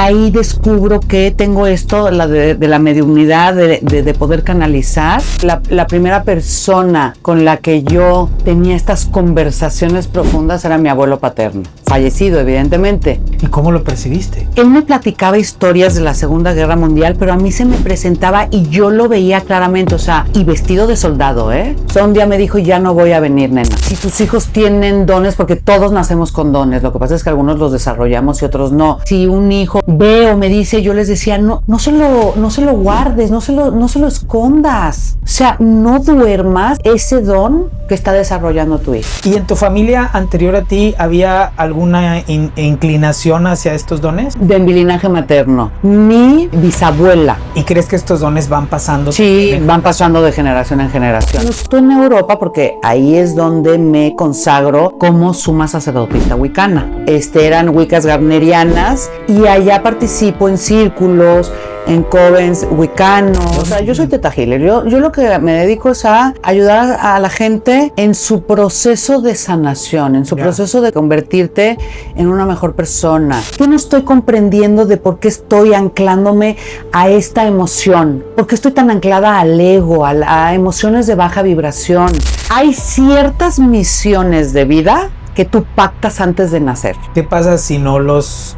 Ahí descubro que tengo esto, de la mediunidad, de poder canalizar. La primera persona con la que yo tenía estas conversaciones profundas era mi abuelo paterno, fallecido evidentemente. ¿Y cómo lo percibiste? Él me platicaba historias de la Segunda Guerra Mundial, pero a mí se me presentaba y yo lo veía claramente, o sea, y vestido de soldado, ¿eh? O sea, un día me dijo, ya no voy a venir, nena. Si tus hijos tienen dones, porque todos nacemos con dones, lo que pasa es que algunos los desarrollamos y otros no. Si un hijo ve o me dice, yo les decía, no se lo guardes, no se lo escondas. O sea, no duermas ese don que está desarrollando tu hijo. ¿Y en tu familia anterior a ti había alguna inclinación hacia estos dones? De mi linaje materno, mi bisabuela. ¿Y crees que estos dones van pasando? Sí, van pasando de generación en generación. Justo en Europa, porque ahí es donde me consagro como suma sacerdotisa wicana. Eran wiccas gardnerianas y allá participo en círculos, en covens wicanos. O sea, yo soy teta healer. Yo lo que me dedico es a ayudar a la gente en su proceso de sanación, en su proceso de convertirte en una mejor persona. Yo no estoy comprendiendo de por qué estoy anclándome a esta emoción, por qué estoy tan anclada al ego, a emociones de baja vibración. Hay ciertas misiones de vida que tú pactas antes de nacer. ¿Qué pasa si no los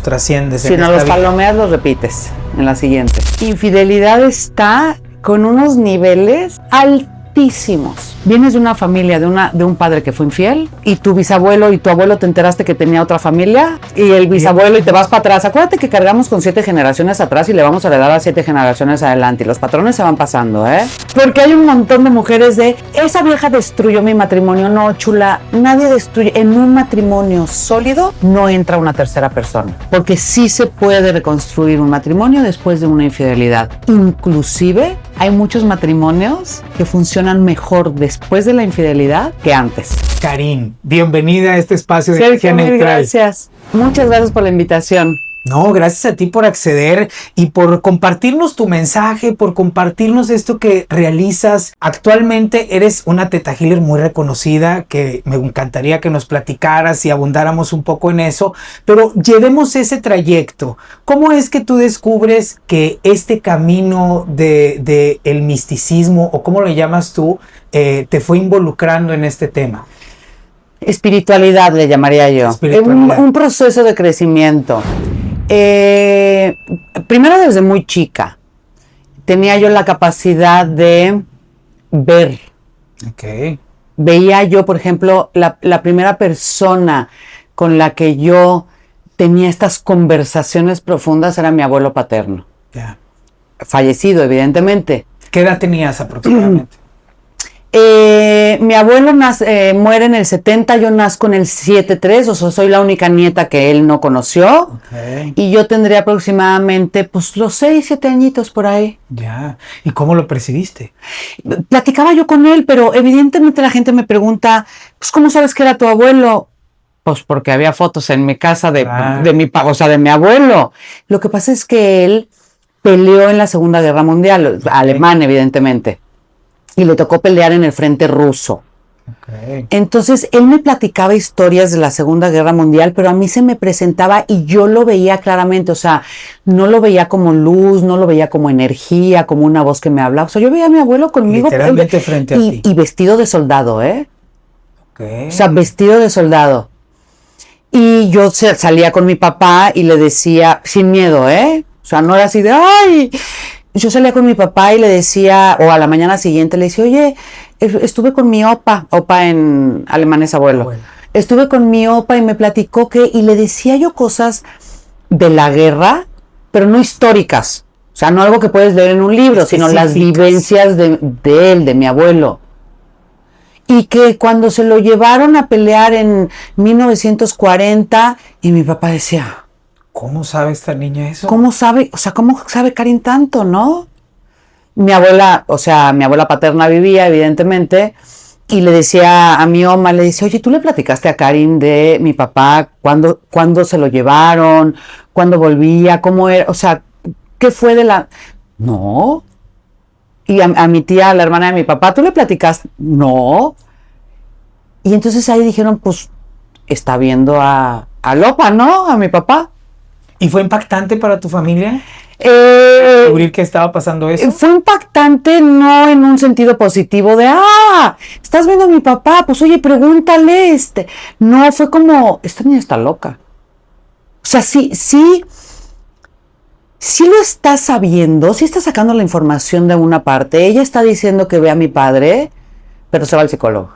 trasciendes? Si no los palomeas, los repites en la siguiente. Infidelidad está con unos niveles altísimos. Vienes de una familia, de un padre que fue infiel, y tu bisabuelo y tu abuelo te enteraste que tenía otra familia, y el bisabuelo, y te vas para atrás. Acuérdate que cargamos con 7 generaciones atrás y le vamos a heredar a 7 generaciones adelante, y los patrones se van pasando, Porque hay un montón de mujeres esa vieja destruyó mi matrimonio. No, chula, nadie destruye. En un matrimonio sólido no entra una tercera persona, porque sí se puede reconstruir un matrimonio después de una infidelidad. Inclusive hay muchos matrimonios que funcionan mejor después de la infidelidad que antes. Karin, bienvenida a este espacio de Sergio, energía neutral. Gracias. Muchas gracias por la invitación. No, gracias a ti por acceder y por compartirnos tu mensaje, por compartirnos esto que realizas. Actualmente eres una teta healer muy reconocida, que me encantaría que nos platicaras y abundáramos un poco en eso, pero llevemos ese trayecto. ¿Cómo es que tú descubres que este camino de el misticismo, o cómo le llamas tú, te fue involucrando en este tema? Espiritualidad le llamaría yo. Un proceso de crecimiento. Primero, desde muy chica tenía yo la capacidad de ver. Okay. Veía yo, por ejemplo, la primera persona con la que yo tenía estas conversaciones profundas era mi abuelo paterno. Fallecido, evidentemente. ¿Qué edad tenías aproximadamente? Mi abuelo muere en el 70, yo nazco en el 73, o sea, soy la única nieta que él no conoció. Okay. Y yo tendría aproximadamente, pues, los 6, 7 añitos por ahí. Ya. ¿Y cómo lo percibiste? Platicaba yo con él, pero evidentemente la gente me pregunta, pues, ¿cómo sabes que era tu abuelo? Pues porque había fotos en mi casa de mi abuelo. Lo que pasa es que él peleó en la Segunda Guerra Mundial, alemán, evidentemente. Y le tocó pelear en el frente ruso. Okay. Entonces, él me platicaba historias de la Segunda Guerra Mundial, pero a mí se me presentaba y yo lo veía claramente. O sea, no lo veía como luz, no lo veía como energía, como una voz que me hablaba. O sea, yo veía a mi abuelo conmigo. Literalmente frente a ti. Y vestido de soldado, Okay. O sea, vestido de soldado. Y yo salía con mi papá y le decía, sin miedo, O sea, no era así de, ¡ay! Yo salía con mi papá y le decía, o a la mañana siguiente le decía, oye, estuve con mi opa en alemán es abuelo. Bueno. Estuve con mi opa y me platicó y le decía yo cosas de la guerra, pero no históricas. O sea, no algo que puedes leer en un libro, sino las vivencias de él, de mi abuelo. Y que cuando se lo llevaron a pelear en 1940, y mi papá decía, ¿cómo sabe esta niña eso? ¿Cómo sabe? O sea, ¿cómo sabe Karin tanto, no? Mi abuela paterna vivía, evidentemente, y le decía a mi oma, le decía, oye, ¿tú le platicaste a Karin de mi papá? ¿Cuándo se lo llevaron? ¿Cuándo volvía? ¿Cómo era? O sea, ¿qué fue de la...? No. Y a mi tía, la hermana de mi papá, ¿tú le platicaste? No. Y entonces ahí dijeron, pues, está viendo a Lopa, ¿no? A mi papá. ¿Y fue impactante para tu familia? Descubrir que estaba pasando eso. Fue impactante, no en un sentido positivo de, estás viendo a mi papá, pues oye, pregúntale, No, fue como, esta niña está loca. O sea, sí lo está sabiendo, sí está sacando la información de una parte. Ella está diciendo que ve a mi padre, pero se va al psicólogo.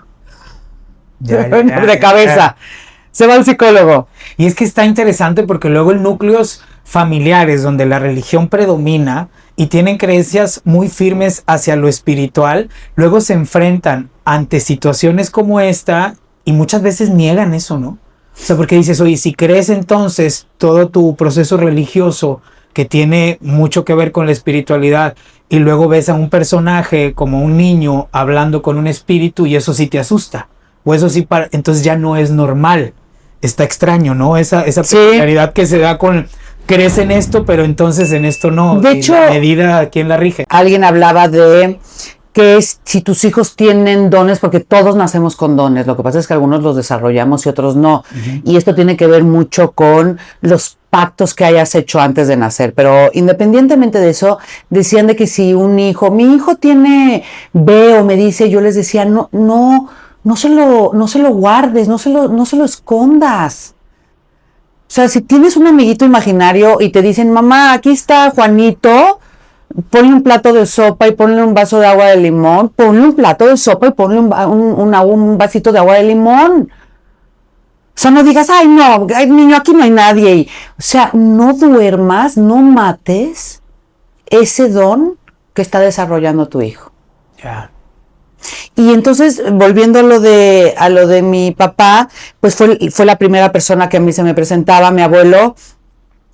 De cabeza. Se va al psicólogo. Y es que está interesante porque luego el núcleos familiares donde la religión predomina y tienen creencias muy firmes hacia lo espiritual, luego se enfrentan ante situaciones como esta y muchas veces niegan eso, ¿no? O sea, porque dices, oye, si crees entonces todo tu proceso religioso que tiene mucho que ver con la espiritualidad y luego ves a un personaje como un niño hablando con un espíritu y eso sí te asusta, o eso sí, entonces ya no es normal. Está extraño, ¿no? Esa peculiaridad que se da con crees en esto, pero entonces en esto no. De hecho, la medida, ¿quién la rige? Alguien hablaba de que si tus hijos tienen dones, porque todos nacemos con dones, lo que pasa es que algunos los desarrollamos y otros no. Y esto tiene que ver mucho con los pactos que hayas hecho antes de nacer. Pero independientemente de eso, decían de que si mi hijo tiene B o me dice, yo les decía, no se lo guardes, no se lo escondas. O sea, si tienes un amiguito imaginario y te dicen, mamá, aquí está Juanito, ponle un plato de sopa y ponle un vaso de agua de limón, ponle un plato de sopa y ponle un vasito de agua de limón. O sea, no digas, ay, no, niño, aquí no hay nadie. O sea, no duermas, no mates ese don que está desarrollando tu hijo. Ya. Y entonces, volviendo a lo de mi papá, pues fue la primera persona que a mí se me presentaba, mi abuelo.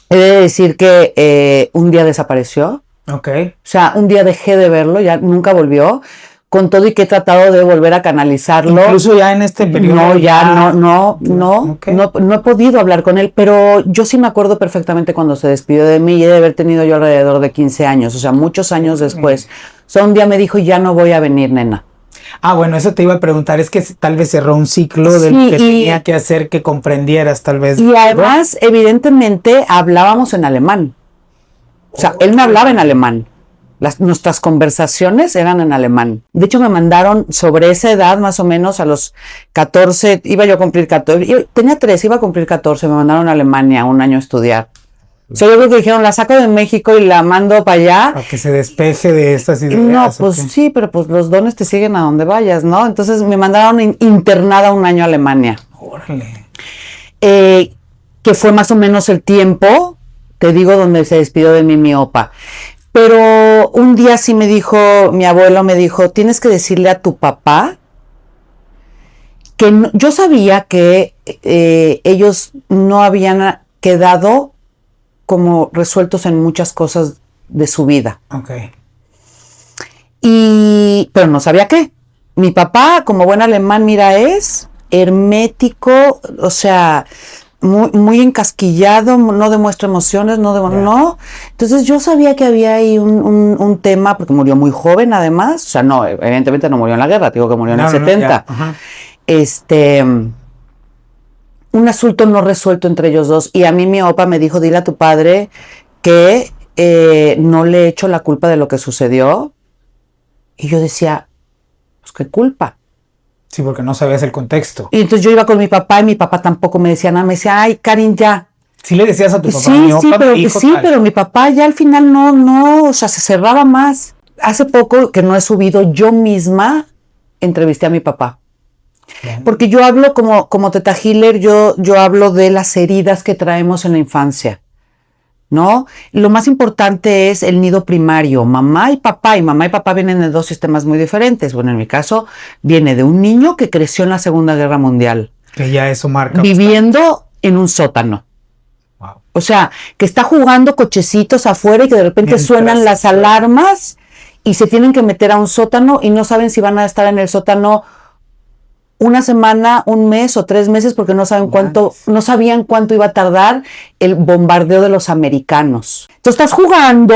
He de decir que un día desapareció. Ok. O sea, un día dejé de verlo, ya nunca volvió. Con todo y que he tratado de volver a canalizarlo. Incluso ya en este periodo. No, no he podido hablar con él, pero yo sí me acuerdo perfectamente cuando se despidió de mí y he de haber tenido yo alrededor de 15 años, o sea, muchos años después. O sea, un día me dijo, ya no voy a venir, nena. Bueno, eso te iba a preguntar, es que tal vez cerró un ciclo del que tenía que hacer que comprendieras tal vez. Y además, evidentemente, hablábamos en alemán. O sea, él me hablaba en alemán. Nuestras conversaciones eran en alemán. De hecho, me mandaron sobre esa edad, más o menos, a los 14, iba yo a cumplir 14, tenía 13, iba a cumplir 14, me mandaron a Alemania un año a estudiar. O sea, yo creo que dijeron, la saco de México y la mando para allá. Para que se despeje de estas ideas. No, pues sí, pero pues los dones te siguen a donde vayas, ¿no? Entonces me mandaron internada un año a Alemania. Órale. Que fue más o menos el tiempo, te digo, donde se despidió de mí mi opa. Pero un día sí mi abuelo me dijo, tienes que decirle a tu papá que no, yo sabía que ellos no habían quedado como resueltos en muchas cosas de su vida. Ok. Pero no sabía qué. Mi papá, como buen alemán, mira, es hermético, o sea, muy encasquillado, no demuestra emociones, no. Entonces yo sabía que había ahí un tema, porque murió muy joven además, o sea, no, evidentemente no murió en la guerra, digo que murió en el 70. Un asunto no resuelto entre ellos dos, y a mí mi opa me dijo, dile a tu padre que no le echo la culpa de lo que sucedió. Y yo decía, pues qué culpa. Sí, porque no sabías el contexto. Y entonces yo iba con mi papá y mi papá tampoco me decía nada. Me decía, ay, Karin, ya. Sí le decías a tu papá, pero mi papá ya al final no, o sea, se cerraba más. Hace poco que no he subido, yo misma entrevisté a mi papá. Bien. Porque yo hablo como Teta Healer, yo hablo de las heridas que traemos en la infancia, ¿no? Lo más importante es el nido primario, mamá y papá vienen de dos sistemas muy diferentes. Bueno, en mi caso, viene de un niño que creció en la Segunda Guerra Mundial. Que ya eso marca. Viviendo en un sótano. Wow. O sea, que está jugando cochecitos afuera y que de repente suenan las alarmas y se tienen que meter a un sótano y no saben si van a estar en el sótano una semana, un mes o 3 meses porque no sabían cuánto iba a tardar el bombardeo de los americanos. Tú estás jugando,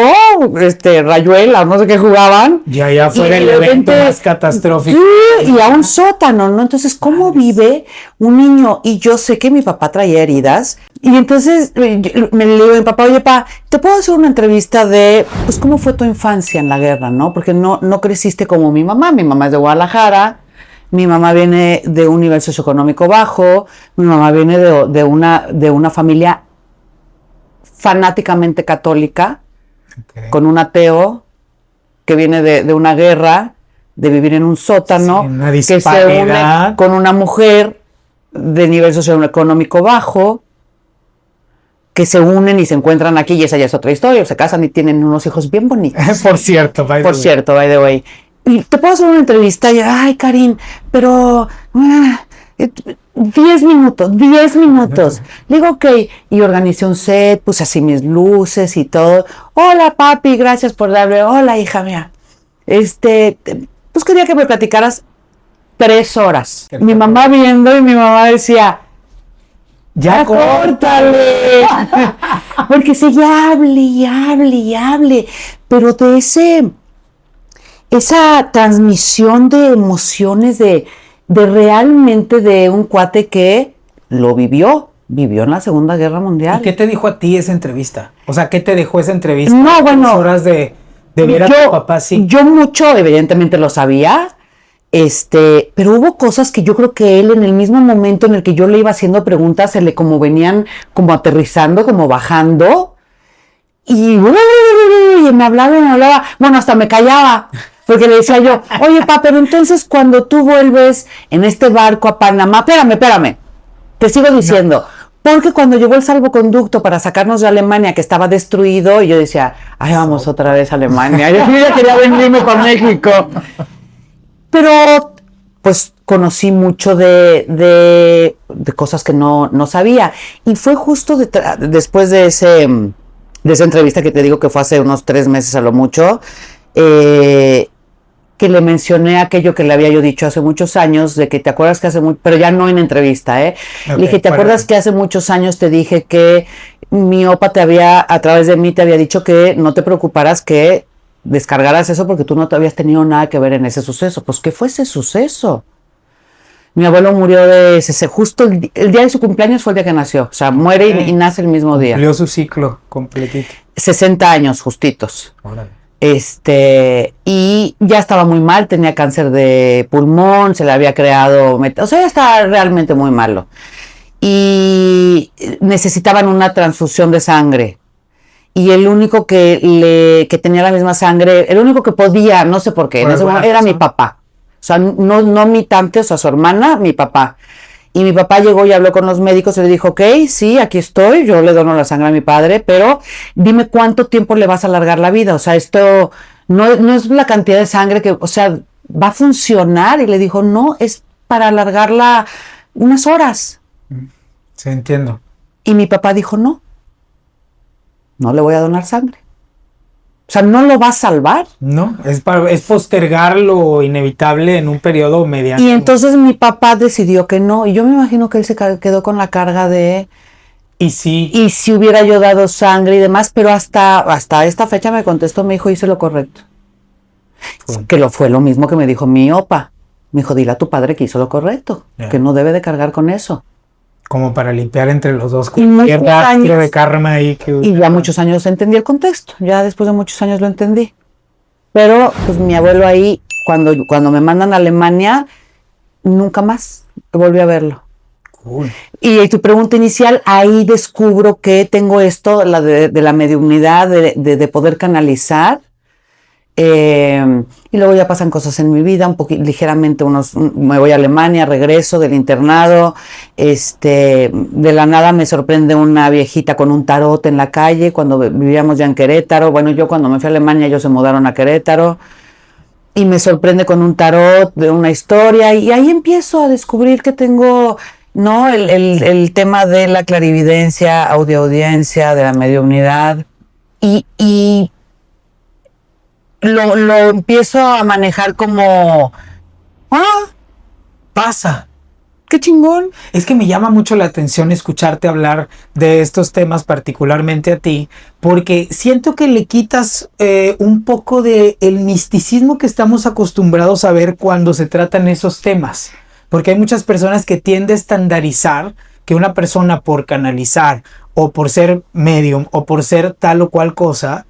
rayuela, no sé qué jugaban. Y allá fuera el evento más catastrófico. Sí, y a un sótano, ¿no? Entonces, ¿cómo vive un niño? Y yo sé que mi papá traía heridas. Y entonces me le digo a mi papá, oye, pa, ¿te puedo hacer una entrevista de, pues, cómo fue tu infancia en la guerra, no? Porque no creciste como mi mamá es de Guadalajara. Mi mamá viene de un nivel socioeconómico bajo, mi mamá viene de una familia fanáticamente católica, con un ateo que viene de una guerra, de vivir en un sótano, una que se une con una mujer de nivel socioeconómico bajo, que se unen y se encuentran aquí, y esa ya es otra historia, se casan y tienen unos hijos bien bonitos. Por cierto, by the way. Y te puedo hacer una entrevista y, ay, Karin, pero 10 minutos. Le digo, ok, y organicé un set, puse así mis luces y todo. Hola, papi, gracias por darme. Hola, hija mía. Pues quería que me platicaras 3 horas. Mi mamá viendo y mi mamá decía, ya córtale. Porque seguía hable. Pero de esa transmisión de emociones de realmente de un cuate que lo vivió en la Segunda Guerra Mundial. ¿Y qué te dijo a ti esa entrevista? O sea, ¿qué te dejó esa entrevista? No, bueno, 3 horas de ver a tu papá, sí. Yo mucho, evidentemente lo sabía, pero hubo cosas que yo creo que él, en el mismo momento en el que yo le iba haciendo preguntas, se le como venían como aterrizando, como bajando, y me hablaba, bueno, hasta me callaba. Porque le decía yo, oye, pa, pero entonces cuando tú vuelves en este barco a Panamá, espérame, te sigo diciendo, porque cuando llegó el salvoconducto para sacarnos de Alemania, que estaba destruido, y yo decía, ay, vamos otra vez a Alemania, yo ya quería venirme para México. Pero, pues, conocí mucho de cosas que no sabía, y fue justo después de esa entrevista que te digo que fue hace unos 3 meses a lo mucho, que le mencioné aquello que le había yo dicho hace muchos años, de que te acuerdas que pero ya no en entrevista, Okay, le dije, ¿te acuerdas que hace muchos años te dije que mi opa a través de mí te había dicho que no te preocuparas, que descargaras eso porque tú no te habías tenido nada que ver en ese suceso? Pues, ¿qué fue ese suceso? Mi abuelo murió justo el día de su cumpleaños fue el día que nació, o sea, muere y nace el mismo día. Cumplió su ciclo completito. 60 años justitos. Órale. Y ya estaba muy mal, tenía cáncer de pulmón, se le había creado, o sea, ya estaba realmente muy malo. Y necesitaban una transfusión de sangre. Y el único que tenía la misma sangre, el único que podía, no sé por qué, en ese momento, era mi papá. O sea, no mi tante, o sea, su hermana, mi papá. Y mi papá llegó y habló con los médicos y le dijo, ok, sí, aquí estoy, yo le dono la sangre a mi padre, pero dime cuánto tiempo le vas a alargar la vida. O sea, esto no es la cantidad de sangre que, o sea, va a funcionar. Y le dijo, no, es para alargarla unas horas. Sí, entiendo. Y mi papá dijo, no le voy a donar sangre. O sea, no lo va a salvar. No, es postergar lo inevitable en un periodo mediano. Y entonces mi papá decidió que no. Y yo me imagino que él se quedó con la carga de... Y sí. Y si hubiera yo dado sangre y demás, pero hasta esta fecha me contestó, me dijo, hice lo correcto. Que fue lo mismo que me dijo mi opa. Me dijo, dile a tu padre que hizo lo correcto, que no debe de cargar con eso. Como para limpiar entre los dos. Y muchos años, de karma ahí y ya muchos años entendí el contexto. Ya después de muchos años lo entendí. Pero, pues, mi abuelo ahí, cuando me mandan a Alemania, nunca más volví a verlo. Cool. Y tu pregunta inicial, ahí descubro que tengo esto, la de la mediumnidad, de poder canalizar. Y luego ya pasan cosas en mi vida, un poquito ligeramente, me voy a Alemania, regreso del internado, de la nada me sorprende una viejita con un tarot en la calle, cuando vivíamos ya en Querétaro. Bueno, yo cuando me fui a Alemania, ellos se mudaron a Querétaro, y me sorprende con un tarot de una historia, y ahí empiezo a descubrir que tengo, ¿no?, el tema de la clarividencia, audiencia, de la mediumnidad, y lo empiezo a manejar como, pasa. qué chingón. Es que me llama mucho la atención escucharte hablar de estos temas, particularmente a ti, porque siento que le quitas un poco de el misticismo que estamos acostumbrados a ver cuando se tratan esos temas. Porque hay muchas personas que tienden a estandarizar que una persona por canalizar o por ser medium o por ser tal o cual cosa,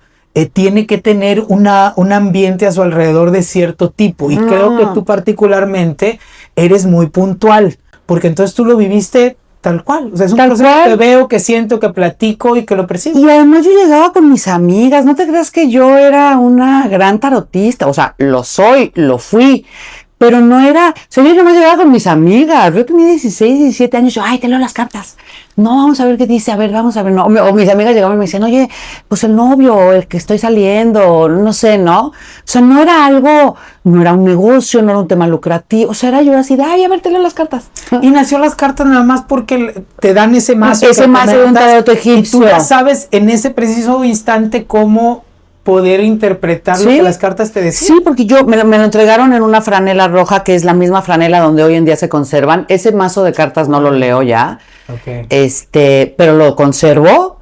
tiene que tener un ambiente a su alrededor de cierto tipo. Y creo que tú particularmente eres muy puntual, porque entonces tú lo viviste tal cual. O sea, es un proceso que veo, que siento, que platico y que lo percibo. Y además yo llegaba con mis amigas. No te creas que yo era una gran tarotista. O sea, lo soy, lo fui. Pero no era, o sea, yo nomás llegaba con mis amigas. Yo tenía 16, 17 años. Yo, ay, te leo las cartas. No, vamos a ver qué dice. A ver, vamos a ver. No. O mis amigas llegaban y me decían, oye, pues el novio, o el que estoy saliendo, no sé, ¿no? O sea, no era algo, no era un negocio, no era un tema lucrativo. O sea, era yo así de, ay, a ver, te leo las cartas. Y nació las cartas nada más porque te dan ese mazo. Ese mazo de un tarot egipcio. Y tú ya sabes en ese preciso instante cómo poder interpretar lo que las cartas te decían. Sí, porque yo me lo entregaron en una franela roja, que es la misma franela donde hoy en día se conservan. Ese mazo de cartas no lo leo ya, pero lo conservo.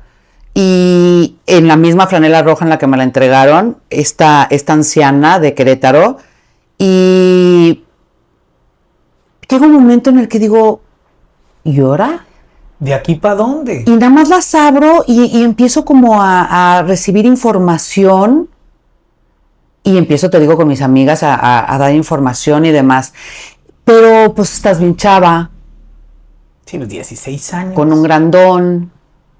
Y en la misma franela roja en la que me la entregaron, esta anciana de Querétaro. Y llega un momento en el que digo, ¿y ahora? ¿De aquí para dónde? Y nada más las abro y empiezo como a recibir información. Y empiezo, te digo, con mis amigas a dar información y demás. Pero pues estás bien chava. Sí, los 16 años. Con un grandón.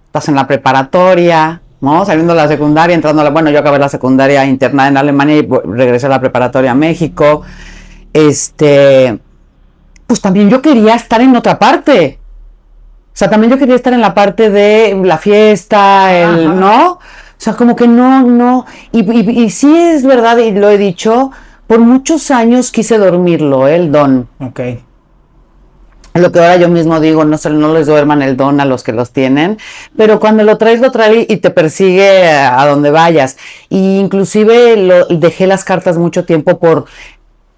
Estás en la preparatoria, ¿no? Saliendo de la secundaria, entrando a la... Bueno, yo acabé la secundaria internada en Alemania y regresé a la preparatoria a México. Pues también yo quería estar en otra parte. O sea, también yo quería estar en la parte de la fiesta, ¿no? O sea, como que no. Y sí es verdad, y lo he dicho, por muchos años quise dormirlo, el don. Ok. Lo que ahora yo mismo digo, no les duerman el don a los que los tienen, pero cuando lo traes y te persigue a donde vayas. Y inclusive dejé las cartas mucho tiempo por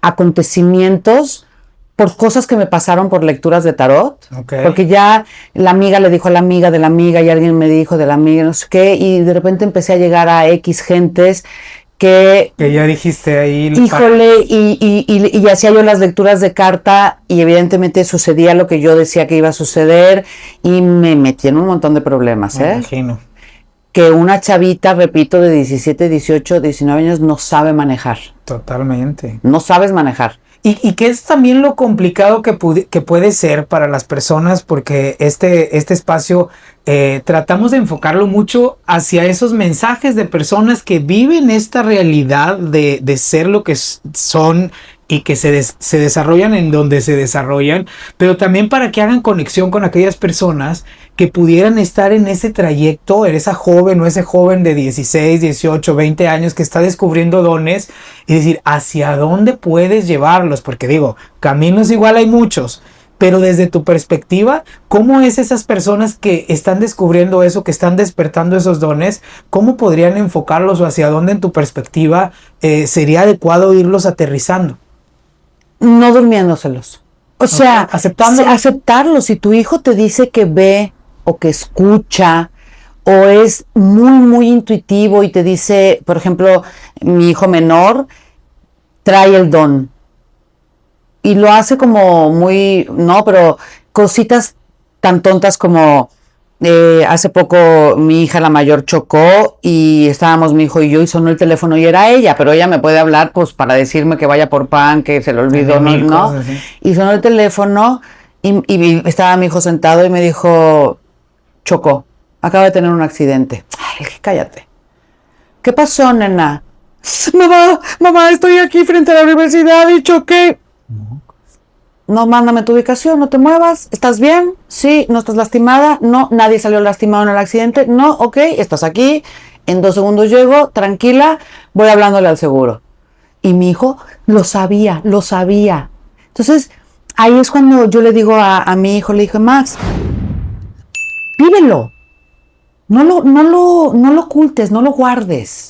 acontecimientos, por cosas que me pasaron por lecturas de tarot, porque ya la amiga le dijo a la amiga de la amiga y alguien me dijo de la amiga, no sé qué, y de repente empecé a llegar a X gentes que ya dijiste ahí. Híjole, y hacía yo las lecturas de carta y evidentemente sucedía lo que yo decía que iba a suceder y me metí en un montón de problemas, Me imagino. Que una chavita, repito, de 17, 18, 19 años no sabe manejar. Totalmente. No sabes manejar. Y que es también lo complicado que puede ser para las personas, porque este espacio tratamos de enfocarlo mucho hacia esos mensajes de personas que viven esta realidad de ser lo que son y que se desarrollan en donde se desarrollan, pero también para que hagan conexión con aquellas personas que pudieran estar en ese trayecto, en esa joven o ese joven de 16, 18, 20 años que está descubriendo dones y decir, ¿hacia dónde puedes llevarlos? Porque digo, caminos igual hay muchos, pero desde tu perspectiva, ¿cómo es esas personas que están descubriendo eso, que están despertando esos dones? ¿Cómo podrían enfocarlos o hacia dónde en tu perspectiva sería adecuado irlos aterrizando? No durmiéndoselos. O sea, aceptarlos. Si tu hijo te dice que ve o que escucha o es muy, muy intuitivo y te dice, por ejemplo, mi hijo menor trae el don y lo hace como muy, no, pero cositas tan tontas como hace poco mi hija la mayor chocó y estábamos mi hijo y yo y sonó el teléfono y era ella, pero ella me puede hablar pues para decirme que vaya por pan, que se le olvidó, ¿no? Y sonó el teléfono y estaba mi hijo sentado y me dijo, chocó, acaba de tener un accidente. Ay, cállate. ¿Qué pasó, nena? Mamá, estoy aquí frente a la universidad y choqué. No, mándame tu ubicación, no te muevas, ¿estás bien? Sí, ¿no estás lastimada? No, nadie salió lastimado en el accidente. No, ok, estás aquí, en 2 segundos llego, tranquila, voy hablándole al seguro. Y mi hijo lo sabía. Entonces, ahí es cuando yo le digo a mi hijo, le dije, Max, vívelo, no lo ocultes, no lo guardes.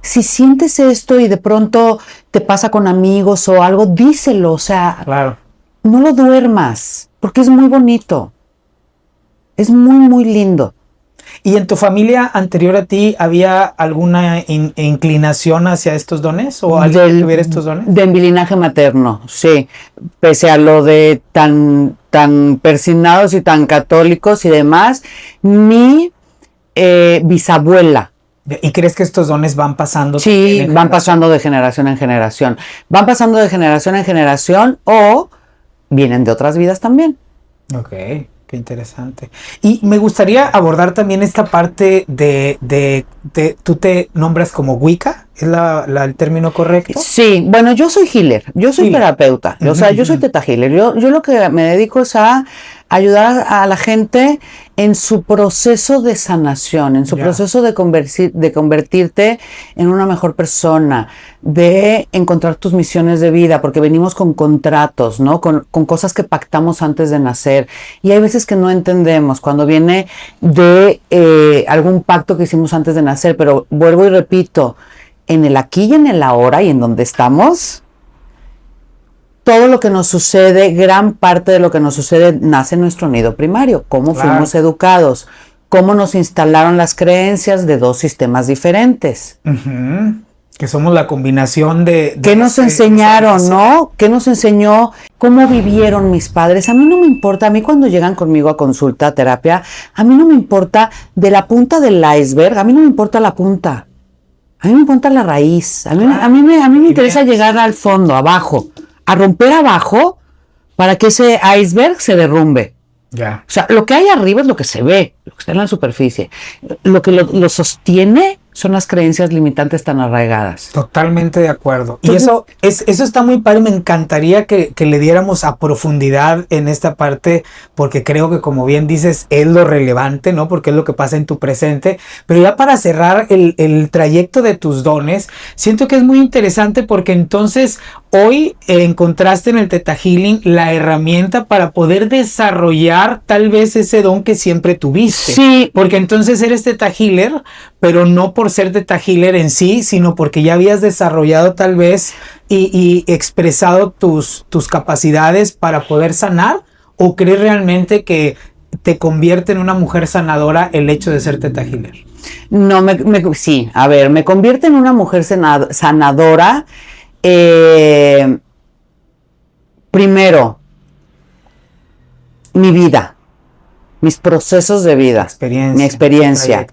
Si sientes esto y de pronto te pasa con amigos o algo, díselo, o sea, claro. no lo duermas, porque es muy bonito. Es muy, muy lindo. ¿Y en tu familia anterior a ti había alguna inclinación hacia estos dones? ¿O alguien que tuviera estos dones? De mi linaje materno, sí. Pese a lo de tan persignados y tan católicos y demás, mi bisabuela. ¿Y crees que estos dones van pasando? Sí, van pasando de generación en generación. Van pasando de generación en generación o vienen de otras vidas también. Ok, qué interesante. Y me gustaría abordar también esta parte de tú te nombras como Wicca, ¿es el término correcto? Sí, bueno, yo soy healer, yo soy terapeuta, o sea, yo soy teta healer. Yo lo que me dedico es a ayudar a la gente en su proceso de sanación, en su proceso de convertirte en una mejor persona, de encontrar tus misiones de vida, porque venimos con contratos, ¿no? Con cosas que pactamos antes de nacer. Y hay veces que no entendemos cuando viene de algún pacto que hicimos antes de nacer, pero vuelvo y repito, en el aquí y en el ahora y en donde estamos, todo lo que nos sucede, gran parte de lo que nos sucede nace en nuestro nido primario, cómo fuimos educados, cómo nos instalaron las creencias de dos sistemas diferentes. Que somos la combinación de ¿Qué nos enseñaron, no? ¿Qué nos enseñó? ¿Cómo vivieron mis padres? A mí no me importa, a mí cuando llegan conmigo a consulta, a terapia, a mí no me importa de la punta del iceberg, a mí no me importa la punta. A mí me importa la raíz. A mí me interesa llegar al fondo, abajo, a romper abajo para que ese iceberg se derrumbe. Ya. O sea, lo que hay arriba es lo que se ve, lo que está en la superficie. Lo que lo sostiene son las creencias limitantes tan arraigadas. Totalmente de acuerdo. Entonces, y eso está muy padre. Me encantaría que le diéramos a profundidad en esta parte, porque creo que, como bien dices, es lo relevante, ¿no? Porque es lo que pasa en tu presente. Pero ya para cerrar el trayecto de tus dones, siento que es muy interesante porque entonces hoy encontraste en el Theta Healing la herramienta para poder desarrollar tal vez ese don que siempre tuviste. Sí. Porque entonces eres Theta Healer, pero no por ser Theta Healer en sí, sino porque ya habías desarrollado tal vez y expresado tus capacidades para poder sanar. ¿O crees realmente que te convierte en una mujer sanadora el hecho de ser Theta Healer? No, sí, a ver, me convierte en una mujer sanadora. Primero, mi vida, mis procesos de vida, mi experiencia,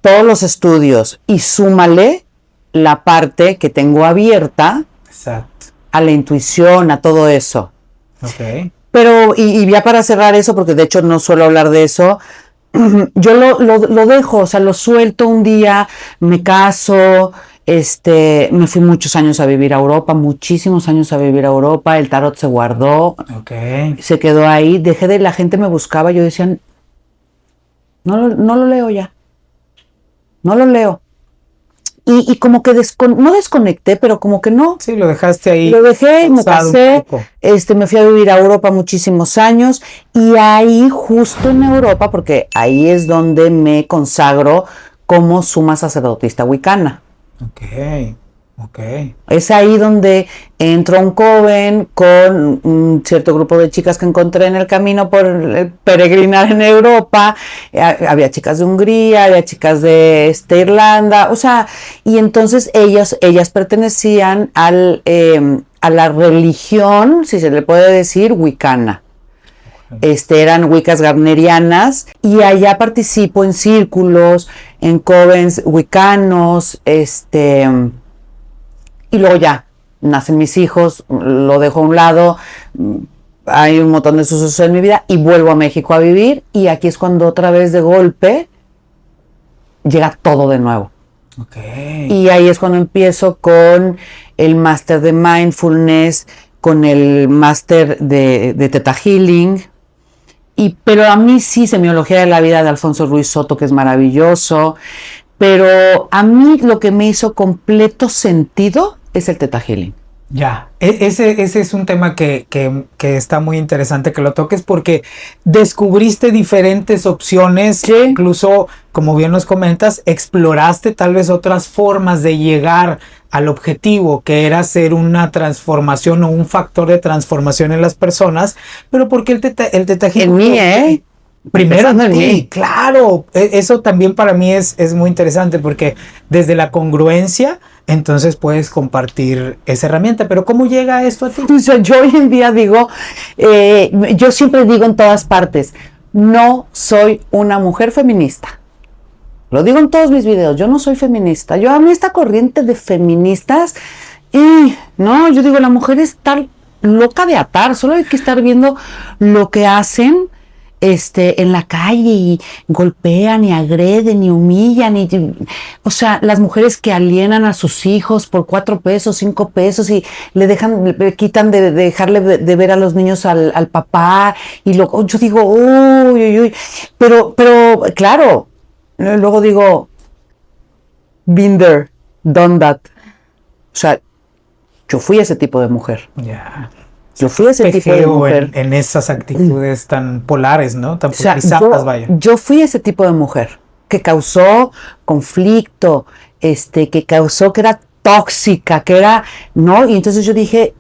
todos los estudios, y súmale la parte que tengo abierta a la intuición, a todo eso. Okay. Pero, y ya para cerrar eso, porque de hecho no suelo hablar de eso, yo lo dejo, o sea, lo suelto un día, me caso, me fui muchos años a vivir a Europa, muchísimos años a vivir a Europa, el tarot se guardó, se quedó ahí, la gente me buscaba, yo decía, no lo leo ya, no lo leo. Y como que no desconecté, pero como que no. Sí, lo dejaste ahí. Lo dejé, me casé, me fui a vivir a Europa muchísimos años, y ahí justo en Europa, porque ahí es donde me consagro como suma sacerdotista wicana. Ok. Es ahí donde entro a un coven con un cierto grupo de chicas que encontré en el camino por peregrinar en Europa. Había chicas de Hungría, había chicas de Irlanda, o sea, y entonces ellas pertenecían a la religión, si se le puede decir, wicana. Eran wiccas garnerianas, y allá participo en círculos, en covens wicanos, y luego ya nacen mis hijos, lo dejo a un lado, hay un montón de sucesos en mi vida y vuelvo a México a vivir, y aquí es cuando otra vez de golpe llega todo de nuevo. Y ahí es cuando empiezo con el máster de mindfulness, con el máster de Theta Healing. Pero a mí sí, Semiología de la Vida de Alfonso Ruiz Soto, que es maravilloso. Pero a mí lo que me hizo completo sentido es el Theta Healing. Ya, ese es un tema que está muy interesante que lo toques porque descubriste diferentes opciones, Sí. incluso, como bien nos comentas, exploraste tal vez otras formas de llegar al objetivo, que era ser una transformación o un factor de transformación en las personas, pero porque el Teta Healing... En mí, ¿eh? Primero Empezando en en ti, mí. claro, eso también para mí es muy interesante porque desde la congruencia, entonces puedes compartir esa herramienta, pero ¿cómo llega esto a ti? O sea, yo hoy en día digo, yo siempre digo en todas partes, no soy una mujer feminista. Lo digo en todos mis videos, yo no soy feminista. Yo a mí esta corriente de feministas, no, yo digo, la mujer está loca de atar, solo hay que estar viendo lo que hacen en la calle y golpean y agreden y humillan o sea, las mujeres que alienan a sus hijos por 4 pesos, 5 pesos y le quitan de dejarle de ver a los niños al papá y yo digo, uy, uy, uy, pero claro, luego digo, been there, done that. O sea, yo fui ese tipo de mujer. Ya. Yo fui ese tipo de mujer. En esas actitudes tan polares, ¿no? Tan O sea, polarizadas, vaya. yo fui ese tipo de mujer que causó conflicto, que causó que era tóxica, que era, ¿no? Y entonces yo dije,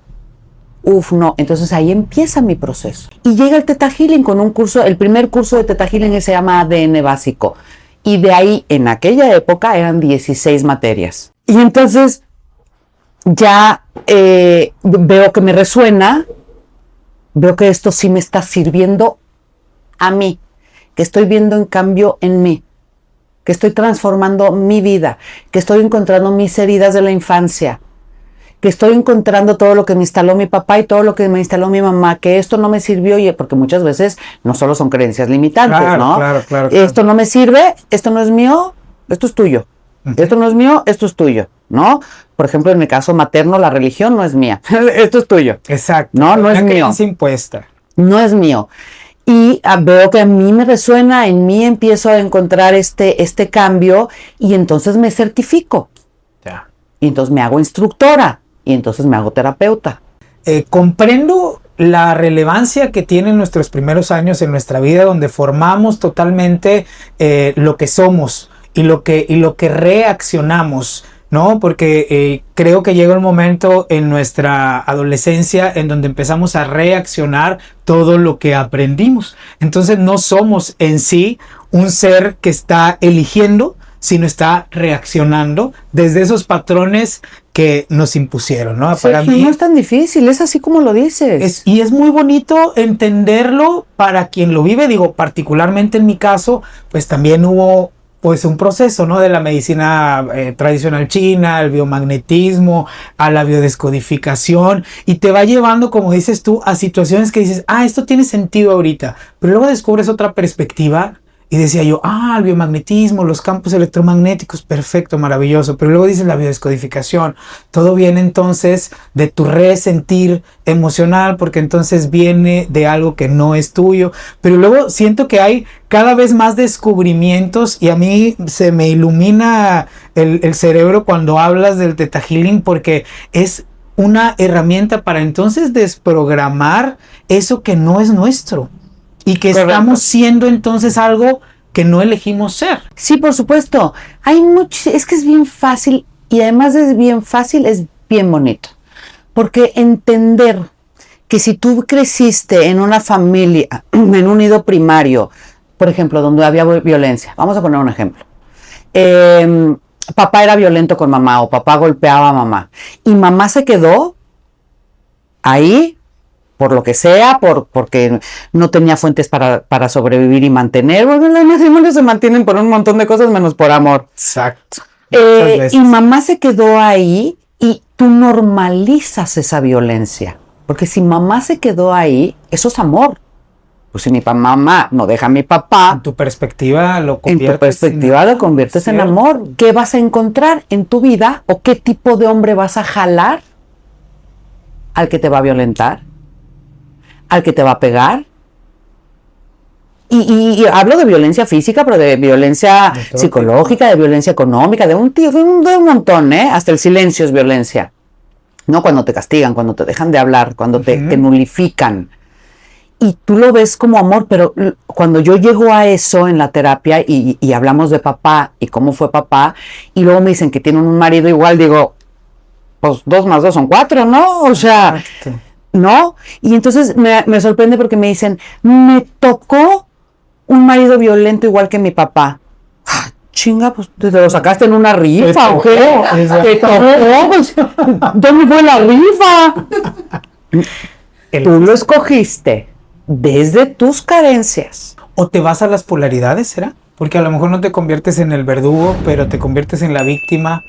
no. Entonces ahí empieza mi proceso. Y llega el Theta Healing con un curso, el primer curso de Theta Healing se llama ADN básico. Y de ahí, en aquella época, eran 16 materias. Y entonces ya veo que me resuena, veo que esto sí me está sirviendo a mí, que estoy viendo un cambio en mí, que estoy transformando mi vida, que estoy encontrando mis heridas de la infancia, que estoy encontrando todo lo que me instaló mi papá y todo lo que me instaló mi mamá, que esto no me sirvió, porque muchas veces no solo son creencias limitantes, Claro, ¿no? claro. Esto no me sirve, esto no es mío, esto es tuyo. Esto no es mío, esto es tuyo, ¿no? Por ejemplo, en mi caso materno, la religión no es mía. Esto es tuyo. Exacto. No es mío. Es impuesta. No es mío. Y veo que a mí me resuena, en mí empiezo a encontrar este cambio y entonces me certifico. Ya. Y entonces me hago instructora y entonces me hago terapeuta. Comprendo la relevancia que tienen nuestros primeros años en nuestra vida, donde formamos totalmente lo que somos y lo que reaccionamos, ¿no? Porque creo que llega un momento en nuestra adolescencia en donde empezamos a reaccionar todo lo que aprendimos. Entonces no somos en sí un ser que está eligiendo, sino está reaccionando desde esos patrones que nos impusieron, ¿no? Sí, para mí no es tan difícil, es así como lo dices. y es muy bonito entenderlo para quien lo vive. Digo, particularmente en mi caso, pues también hubo pues un proceso, ¿no? De la medicina tradicional china, al biomagnetismo, a la biodescodificación, y te va llevando, como dices tú, a situaciones que dices, esto tiene sentido ahorita, pero luego descubres otra perspectiva. Y decía yo, el biomagnetismo, los campos electromagnéticos, perfecto, maravilloso. Pero luego dices la biodescodificación. Todo viene entonces de tu resentir emocional, porque entonces viene de algo que no es tuyo. Pero luego siento que hay cada vez más descubrimientos y a mí se me ilumina el cerebro cuando hablas del Theta Healing, porque es una herramienta para entonces desprogramar eso que no es nuestro. Y que Correcto. Estamos siendo entonces algo que no elegimos ser. Sí, por supuesto. Es que es bien fácil y además es bien fácil, es bien bonito. Porque entender que si tú creciste en una familia, en un nido primario, por ejemplo, donde había violencia, vamos a poner un ejemplo. Papá era violento con mamá o papá golpeaba a mamá y mamá se quedó ahí por lo que sea, porque no tenía fuentes para sobrevivir y mantener, porque los matrimonios se mantienen por un montón de cosas menos por amor. Exacto. Y mamá se quedó ahí y tú normalizas esa violencia, porque si mamá se quedó ahí, eso es amor. Pues si mi mamá no deja a mi papá, En tu perspectiva lo conviertes en amor. ¿Qué vas a encontrar en tu vida o qué tipo de hombre vas a jalar? Al que te va a violentar, al que te va a pegar. Y hablo de violencia física, pero de violencia psicológica, de violencia económica, de un montón, hasta el silencio es violencia. ¿no? Cuando te castigan, cuando te dejan de hablar, cuando te nulifican. Y tú lo ves como amor, pero cuando yo llego a eso en la terapia y hablamos de papá y cómo fue papá, y luego me dicen que tienen un marido igual, digo, pues 2 más 2 son 4, ¿no? O sea, ¿no? Y entonces me sorprende porque me dicen, me tocó un marido violento igual que mi papá. Ah, chinga, pues te lo sacaste en una rifa, ¿o qué? ¿Te tocó? ¿Dónde fue la rifa? Tú lo escogiste desde tus carencias. ¿O te vas a las polaridades, será? Porque a lo mejor no te conviertes en el verdugo, pero te conviertes en la víctima.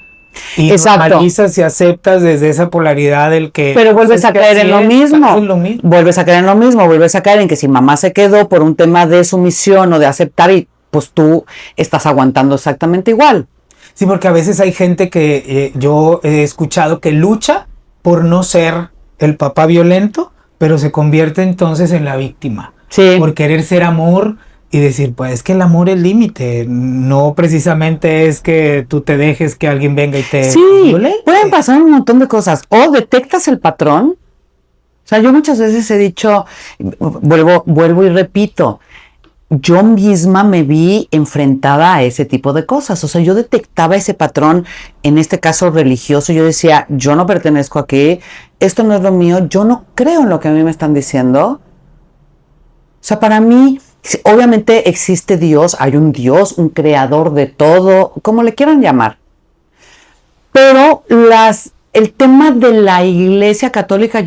Y normalizas y aceptas desde esa polaridad el que... Pero vuelves a caer en lo mismo. Vuelves a caer en lo mismo, vuelves a caer en que si mamá se quedó por un tema de sumisión o de aceptar, y pues tú estás aguantando exactamente igual. Sí, porque a veces hay gente que yo he escuchado que lucha por no ser el papá violento, pero se convierte entonces en la víctima. Sí. Por querer ser amor y decir, pues es que el amor es límite, no precisamente es que tú te dejes que alguien venga y te... Sí, pueden pasar un montón de cosas. O detectas el patrón. O sea, yo muchas veces he dicho, vuelvo y repito, yo misma me vi enfrentada a ese tipo de cosas. O sea, yo detectaba ese patrón, en este caso religioso. Yo decía, yo no pertenezco aquí, esto no es lo mío, yo no creo en lo que a mí me están diciendo. O sea, para mí, obviamente existe Dios, hay un Dios, un creador de todo, como le quieran llamar. Pero el tema de la Iglesia Católica,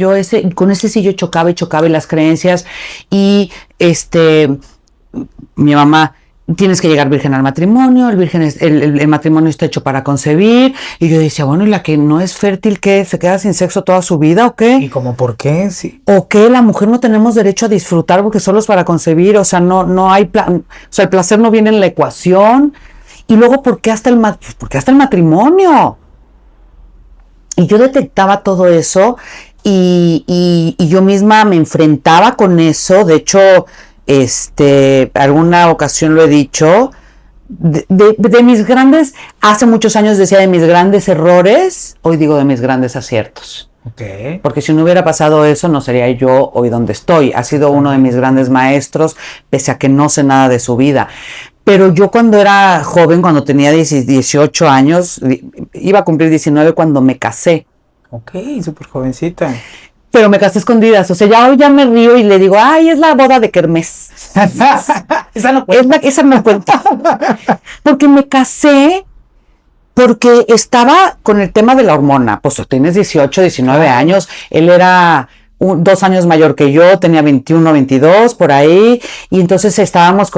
con ese sí yo chocaba y las creencias, y mi mamá, tienes que llegar virgen al matrimonio, el matrimonio está hecho para concebir, y yo decía, bueno, ¿y la que no es fértil, qué? ¿Se queda sin sexo toda su vida o qué? ¿Y como por qué? Sí. ¿O qué? La mujer no tenemos derecho a disfrutar porque solo es para concebir, o sea, no hay o sea, el placer no viene en la ecuación. Y luego, ¿por qué hasta el matrimonio? Y yo detectaba todo eso y yo misma me enfrentaba con eso. De hecho, alguna ocasión lo he dicho, de mis grandes, hace muchos años decía de mis grandes errores, hoy digo de mis grandes aciertos. Okay. Porque si no hubiera pasado eso, no sería yo hoy donde estoy. Ha sido uno de mis grandes maestros, pese a que no sé nada de su vida. Pero yo cuando era joven, cuando tenía 18 años, iba a cumplir 19 cuando me casé. Ok, súper jovencita. Pero me casé escondidas, o sea, hoy ya me río y le digo, ay, es la boda de Kermés. Esa no cuenta. Esa no cuenta. Porque me casé porque estaba con el tema de la hormona. Pues tú tienes 18, 19 años, él era 2 años mayor que yo, tenía 21, 22, por ahí, y entonces estábamos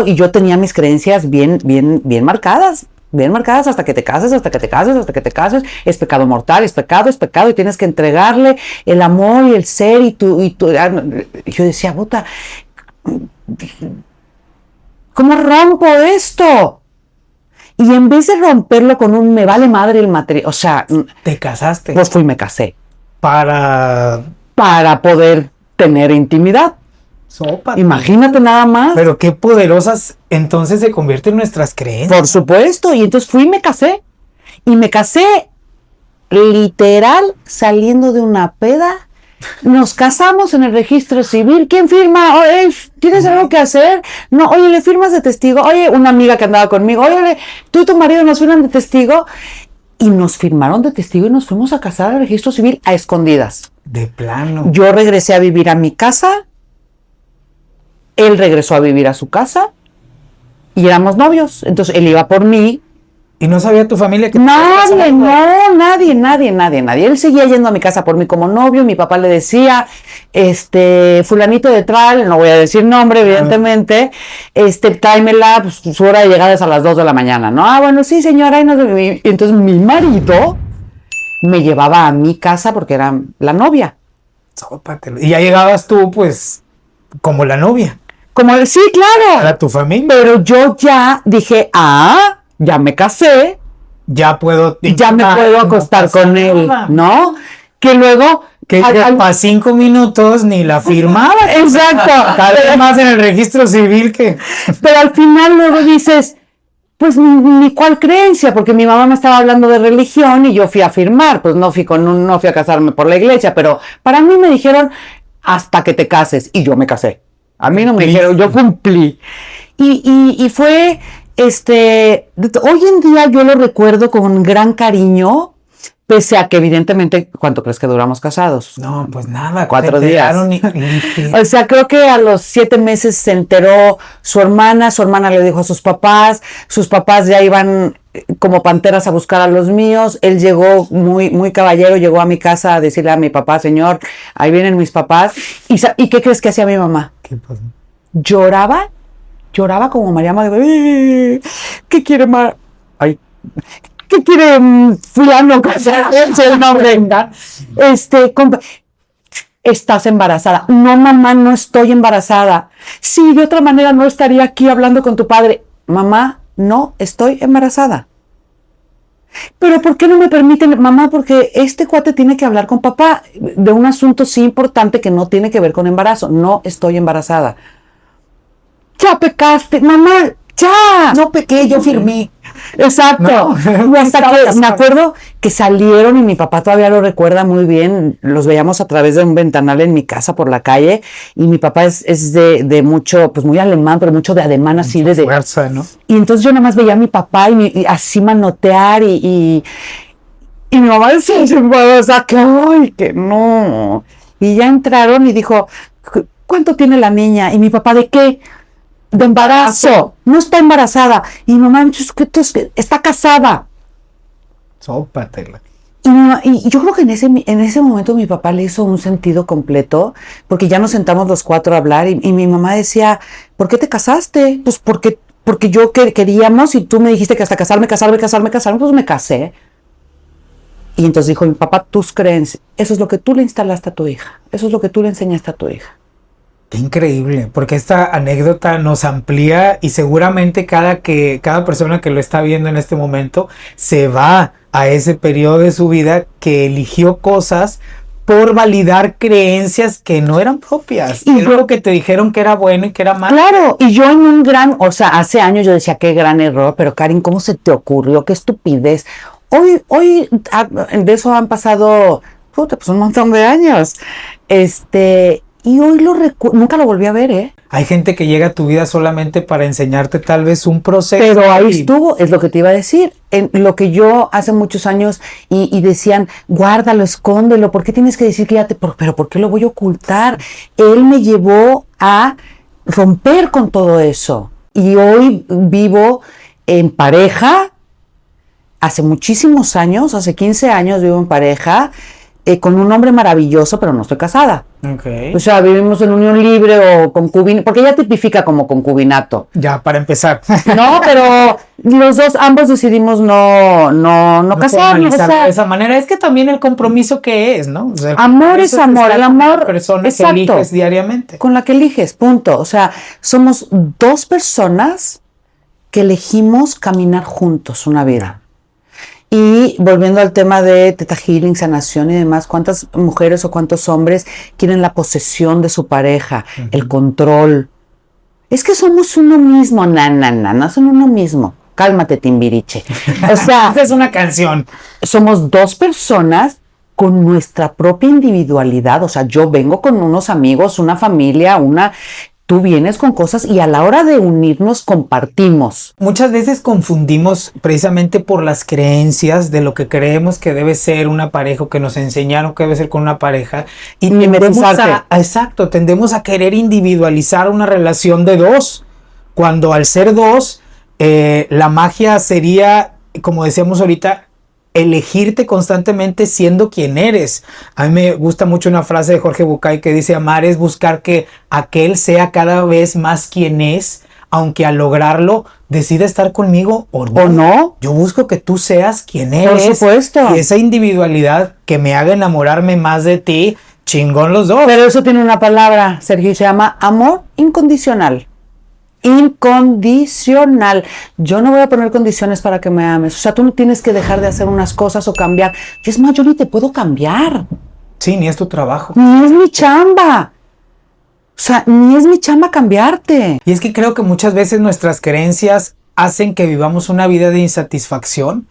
y yo tenía mis creencias bien marcadas. Bien marcadas hasta que te cases, es pecado mortal, es pecado, y tienes que entregarle el amor y el ser y tú. Yo decía, puta, ¿cómo rompo esto? Y en vez de romperlo con un me vale madre el matrimonio, o sea... ¿Te casaste? Pues fui y me casé. Para poder tener intimidad. Sópate. Imagínate nada más. Pero qué poderosas entonces se convierten nuestras creencias. Por supuesto, y entonces fui y me casé. Y me casé literal saliendo de una peda. Nos casamos en el registro civil. ¿Quién firma? Oye, ¿tienes algo que hacer? No, oye, ¿le firmas de testigo? Oye, una amiga que andaba conmigo. Oye, tú y tu marido nos firman de testigo. Y nos firmaron de testigo y nos fuimos a casar al registro civil a escondidas. De plano. Yo regresé a vivir a mi casa. Él regresó a vivir a su casa y éramos novios. Entonces él iba por mí. ¿Y no sabía tu familia que nadie? Nadie. Él seguía yendo a mi casa por mí como novio. Mi papá le decía, fulanito de tal, no voy a decir nombre, evidentemente, tráemela, pues, su hora de llegada es a las 2 de la mañana, ¿no? Ah, bueno, sí, señora. Y entonces mi marido me llevaba a mi casa porque era la novia. Sópatelo. Y ya llegabas tú, pues, como la novia. Sí, claro. Para tu familia. Pero yo ya dije, ya me casé. Ya me puedo acostar con él, ¿no? Que luego... Que a 5 minutos ni la firmaba. Exacto. Tal vez más en el registro civil que... Pero al final luego dices, pues ni cuál creencia, porque mi mamá me estaba hablando de religión y yo fui a firmar, pues no fui a casarme por la iglesia, pero para mí me dijeron hasta que te cases, y yo me casé. A mí no me dijeron, yo cumplí. Y fue, hoy en día yo lo recuerdo con gran cariño, pese a que evidentemente, ¿cuánto crees que duramos casados? No, pues nada. 4 días. O sea, creo que a los 7 meses se enteró su hermana le dijo a sus papás ya iban como panteras a buscar a los míos, él llegó muy caballero, llegó a mi casa a decirle a mi papá, señor, ahí vienen mis papás, ¿y qué crees que hacía mi mamá? ¿Qué pasó? Lloraba como María Magdalena. ¿Qué quiere ¿qué quiere fulano? Es el nombre. Estás embarazada. No, mamá, no estoy embarazada. Sí, de otra manera no estaría aquí hablando con tu padre. Mamá, no estoy embarazada. Pero ¿por qué no me permiten, mamá? Porque este cuate tiene que hablar con papá de un asunto sí importante que no tiene que ver con embarazo. No estoy embarazada. Ya pecaste, mamá, ya. No pequé, yo firmé. Exacto. No, hasta que me acuerdo que salieron y mi papá todavía lo recuerda muy bien. Los veíamos a través de un ventanal en mi casa por la calle y mi papá es de mucho, pues muy alemán, pero mucho de ademán así de fuerza, ¿no? Y entonces yo nada más veía a mi papá y así manotear y mi mamá decía, o sea, que ay, que no. Y ya entraron y dijo, ¿cuánto tiene la niña? Y mi papá, ¿de qué? De embarazo, no está embarazada. Y mi mamá, está casada. Sópatela. Y yo creo que en ese momento mi papá le hizo un sentido completo, porque ya nos sentamos los 4 a hablar y mi mamá decía, ¿por qué te casaste? Pues porque yo queríamos y tú me dijiste que hasta casarme, pues me casé. Y entonces dijo mi papá, tus creencias, eso es lo que tú le instalaste a tu hija, eso es lo que tú le enseñaste a tu hija. Qué increíble, porque esta anécdota nos amplía y seguramente cada persona que lo está viendo en este momento se va a ese periodo de su vida que eligió cosas por validar creencias que no eran propias. Y lo que te dijeron que era bueno y que era malo. Claro, y yo hace años yo decía, qué gran error, pero Karin, ¿cómo se te ocurrió? Qué estupidez. Hoy de eso han pasado, pues un montón de años. Y hoy nunca lo volví a ver, ¿eh? Hay gente que llega a tu vida solamente para enseñarte tal vez un proceso. Pero ahí estuvo, es lo que te iba a decir. En lo que yo hace muchos años y decían, guárdalo, escóndelo, ¿por qué tienes que decir que ya pero ¿por qué lo voy a ocultar? Él me llevó a romper con todo eso. Y hoy vivo en pareja, hace muchísimos años, hace 15 años vivo en pareja, con un hombre maravilloso, pero no estoy casada. Okay. O sea, vivimos en unión libre o concubinato, porque ella tipifica como concubinato. Ya, para empezar. No, pero ambos decidimos no casarnos. O sea, de esa manera, es que también el compromiso que es, ¿no? O sea, amor es amor, el amor. Persona exacto, que eliges diariamente. Con la que eliges, punto. O sea, somos 2 personas que elegimos caminar juntos una vida. Y volviendo al tema de Theta Healing, sanación y demás, ¿cuántas mujeres o cuántos hombres quieren la posesión de su pareja, el control? Es que somos uno mismo, no son uno mismo. Cálmate, Timbiriche. O sea, esa es una canción. Somos 2 personas con nuestra propia individualidad. O sea, yo vengo con unos amigos, una familia, tú vienes con cosas y a la hora de unirnos compartimos. Muchas veces confundimos precisamente por las creencias de lo que creemos que debe ser una pareja o que nos enseñaron que debe ser con una pareja y tendemos a querer individualizar una relación de 2 cuando al ser 2 la magia sería, como decíamos ahorita, elegirte constantemente siendo quien eres. A mí me gusta mucho una frase de Jorge Bucay que dice, amar es buscar que aquel sea cada vez más quien es, aunque al lograrlo decida estar conmigo o no. Yo busco que tú seas quien eres. Por supuesto. Y esa individualidad que me haga enamorarme más de ti, chingón los 2. Pero eso tiene una palabra, Sergio, se llama amor incondicional. Incondicional. Yo no voy a poner condiciones para que me ames. O sea, tú no tienes que dejar de hacer unas cosas o cambiar. Y es más, yo ni te puedo cambiar. Sí, ni es tu trabajo. Ni es mi chamba. O sea, ni es mi chamba cambiarte. Y es que creo que muchas veces nuestras creencias hacen que vivamos una vida de insatisfacción,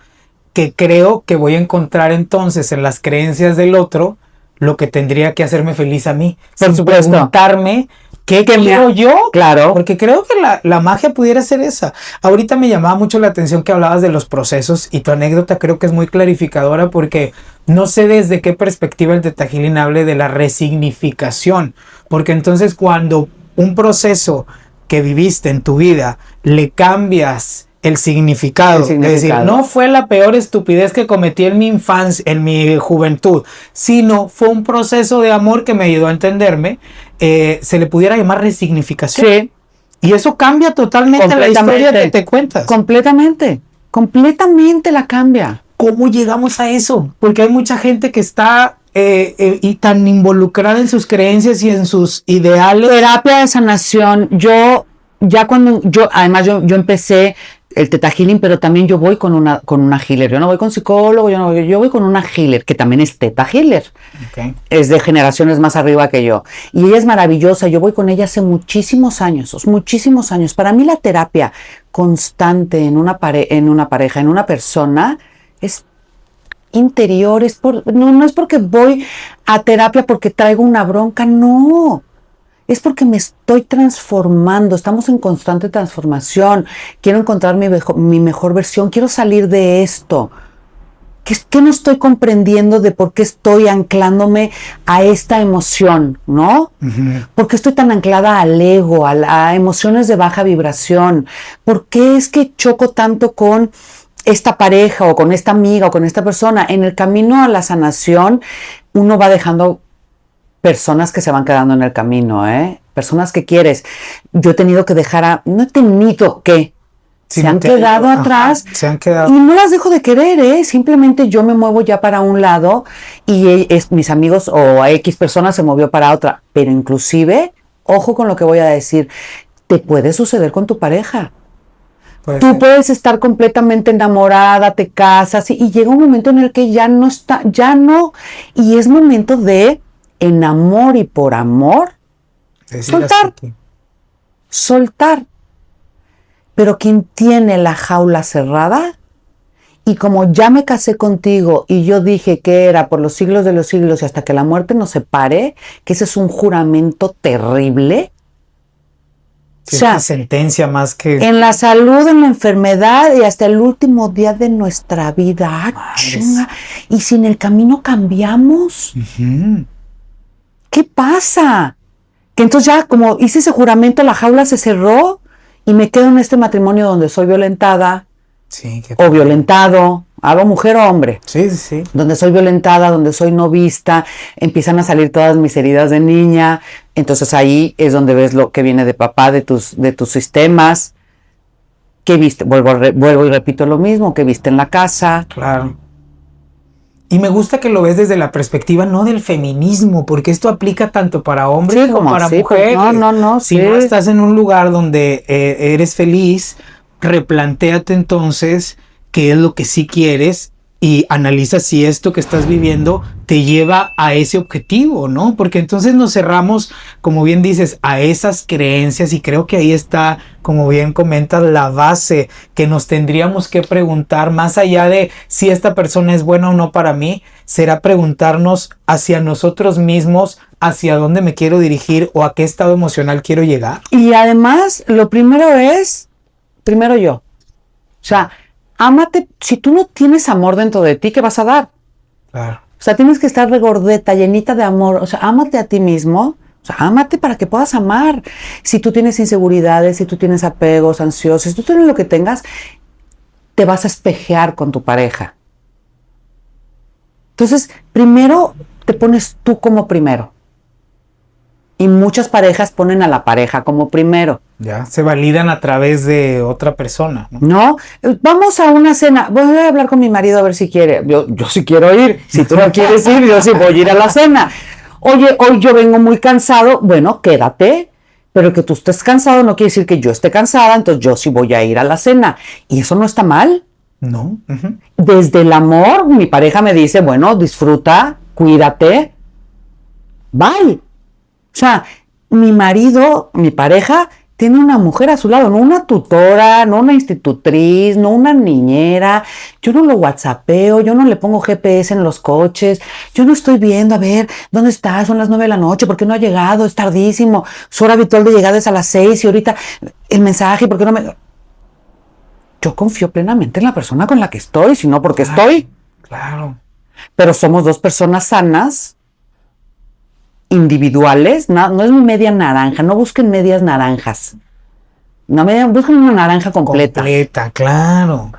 que creo que voy a encontrar entonces en las creencias del otro lo que tendría que hacerme feliz a mí. Por supuesto. Preguntarme qué quiero yo. Claro. Porque creo que la magia pudiera ser esa. Ahorita me llamaba mucho la atención que hablabas de los procesos y tu anécdota creo que es muy clarificadora porque no sé desde qué perspectiva el Theta Healing hable de la resignificación. Porque entonces cuando un proceso que viviste en tu vida le cambias el significado. Es decir, no fue la peor estupidez que cometí en mi infancia, en mi juventud, sino fue un proceso de amor que me ayudó a entenderme, se le pudiera llamar resignificación. Sí. Y eso cambia totalmente la historia que te cuentas. Completamente la cambia. ¿Cómo llegamos a eso? Porque hay mucha gente que está y tan involucrada en sus creencias y en sus ideales. Terapia de sanación. Además yo empecé el Theta Healing, pero también yo voy con una healer. Yo no voy con psicólogo, yo voy con una healer, que también es Theta Healer. Okay. Es de generaciones más arriba que yo. Y ella es maravillosa. Yo voy con ella hace muchísimos años. Para mí la terapia constante en una pareja, en una persona, es interior. No es porque voy a terapia porque traigo una bronca, no. Es porque me estoy transformando, estamos en constante transformación. Quiero encontrar mi mejor versión, quiero salir de esto. ¿Qué no estoy comprendiendo de por qué estoy anclándome a esta emoción, no? Uh-huh. ¿Por qué estoy tan anclada al ego, a emociones de baja vibración? ¿Por qué es que choco tanto con esta pareja o con esta amiga o con esta persona? En el camino a la sanación, uno va dejando personas que se van quedando en el camino, personas que quieres. Yo he tenido que se han quedado atrás. Se han quedado. Y no las dejo de querer, simplemente yo me muevo ya para un lado y mis amigos o X personas se movió para otra. Pero inclusive, ojo con lo que voy a decir, te puede suceder con tu pareja. Tú puedes estar completamente enamorada, te casas y llega un momento en el que ya no, y es momento de en amor y por amor, soltar. Pero quien tiene la jaula cerrada, y como ya me casé contigo y yo dije que era por los siglos de los siglos y hasta que la muerte nos separe, que ese es un juramento terrible. Sí, o sea, una sentencia más que... En la salud, en la enfermedad y hasta el último día de nuestra vida. Y si en el camino cambiamos... Uh-huh. ¿Qué pasa? Que entonces ya como hice ese juramento, la jaula se cerró y me quedo en este matrimonio donde soy violentada o violentado, hago mujer o hombre. Sí. Donde soy violentada, donde soy no vista, empiezan a salir todas mis heridas de niña. Entonces ahí es donde ves lo que viene de papá, de tus sistemas. ¿Qué viste? Vuelvo y repito lo mismo, ¿qué viste en la casa? Claro. Y me gusta que lo ves desde la perspectiva no del feminismo, porque esto aplica tanto para hombres como para mujeres. No. Si no estás en un lugar donde eres feliz, replantéate entonces qué es lo que sí quieres y analiza si esto que estás viviendo te lleva a ese objetivo, ¿no? Porque entonces nos cerramos, como bien dices, a esas creencias y creo que ahí está, como bien comentas, la base que nos tendríamos que preguntar más allá de si esta persona es buena o no para mí, será preguntarnos hacia nosotros mismos, hacia dónde me quiero dirigir o a qué estado emocional quiero llegar. Y además, lo primero yo. O sea, ámate. Si tú no tienes amor dentro de ti, ¿qué vas a dar? Claro. O sea, tienes que estar regordeta, llenita de amor. O sea, ámate a ti mismo. O sea, ámate para que puedas amar. Si tú tienes inseguridades, si tú tienes apegos, ansiosos, si tú tienes lo que tengas, te vas a espejear con tu pareja. Entonces, primero te pones tú como primero. Y muchas parejas ponen a la pareja como primero. Ya, se validan a través de otra persona, ¿no? No, vamos a una cena. Voy a hablar con mi marido a ver si quiere. Yo sí quiero ir. Si tú no quieres ir, yo sí voy a ir a la cena. Oye, hoy yo vengo muy cansado. Bueno, quédate. Pero que tú estés cansado no quiere decir que yo esté cansada, entonces yo sí voy a ir a la cena. Y eso no está mal. No. Uh-huh. Desde el amor, mi pareja me dice, bueno, disfruta, cuídate. Bye. O sea, mi marido, mi pareja, tiene una mujer a su lado, no una tutora, no una institutriz, no una niñera. Yo no lo whatsappeo, yo no le pongo GPS en los coches, yo no estoy viendo, a ver, ¿dónde está? Son las 9 de la noche, ¿por qué no ha llegado? Es tardísimo, su hora habitual de llegada es a las 6 y ahorita el mensaje, ¿por qué no me...? Yo confío plenamente en la persona con la que estoy, si no porque estoy. Claro. Pero somos dos personas sanas, individuales, no es media naranja, no busquen medias naranjas. Busquen una naranja completa. Completa, claro.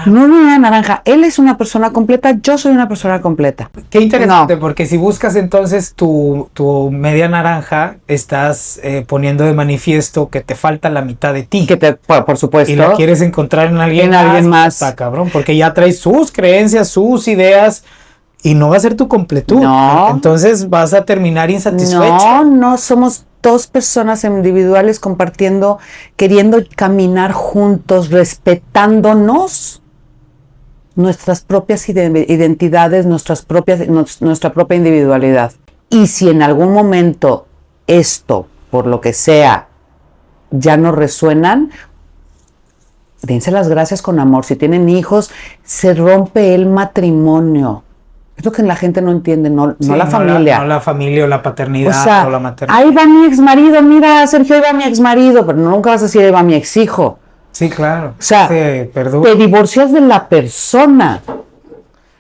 No es una naranja, él es una persona completa, yo soy una persona completa. Qué interesante, porque si buscas entonces tu media naranja, estás poniendo de manifiesto que te falta la mitad de ti. Por supuesto. Y la quieres encontrar en alguien más. Está cabrón, porque ya traes sus creencias, sus ideas, y no va a ser tu completud. No. Entonces vas a terminar insatisfecho. No, somos dos personas individuales compartiendo, queriendo caminar juntos, respetándonos nuestras propias identidades, nuestra propia individualidad. Y si en algún momento esto, por lo que sea, ya no resuenan, dense las gracias con amor. Si tienen hijos, se rompe el matrimonio. Es lo que la gente no entiende, no la familia. No la familia o la paternidad, o sea, o la maternidad. Ahí va mi exmarido, mira, Sergio, ahí va mi exmarido, pero nunca vas a decir ahí va mi exijo. Sí, claro. O sea, te divorcias de la persona.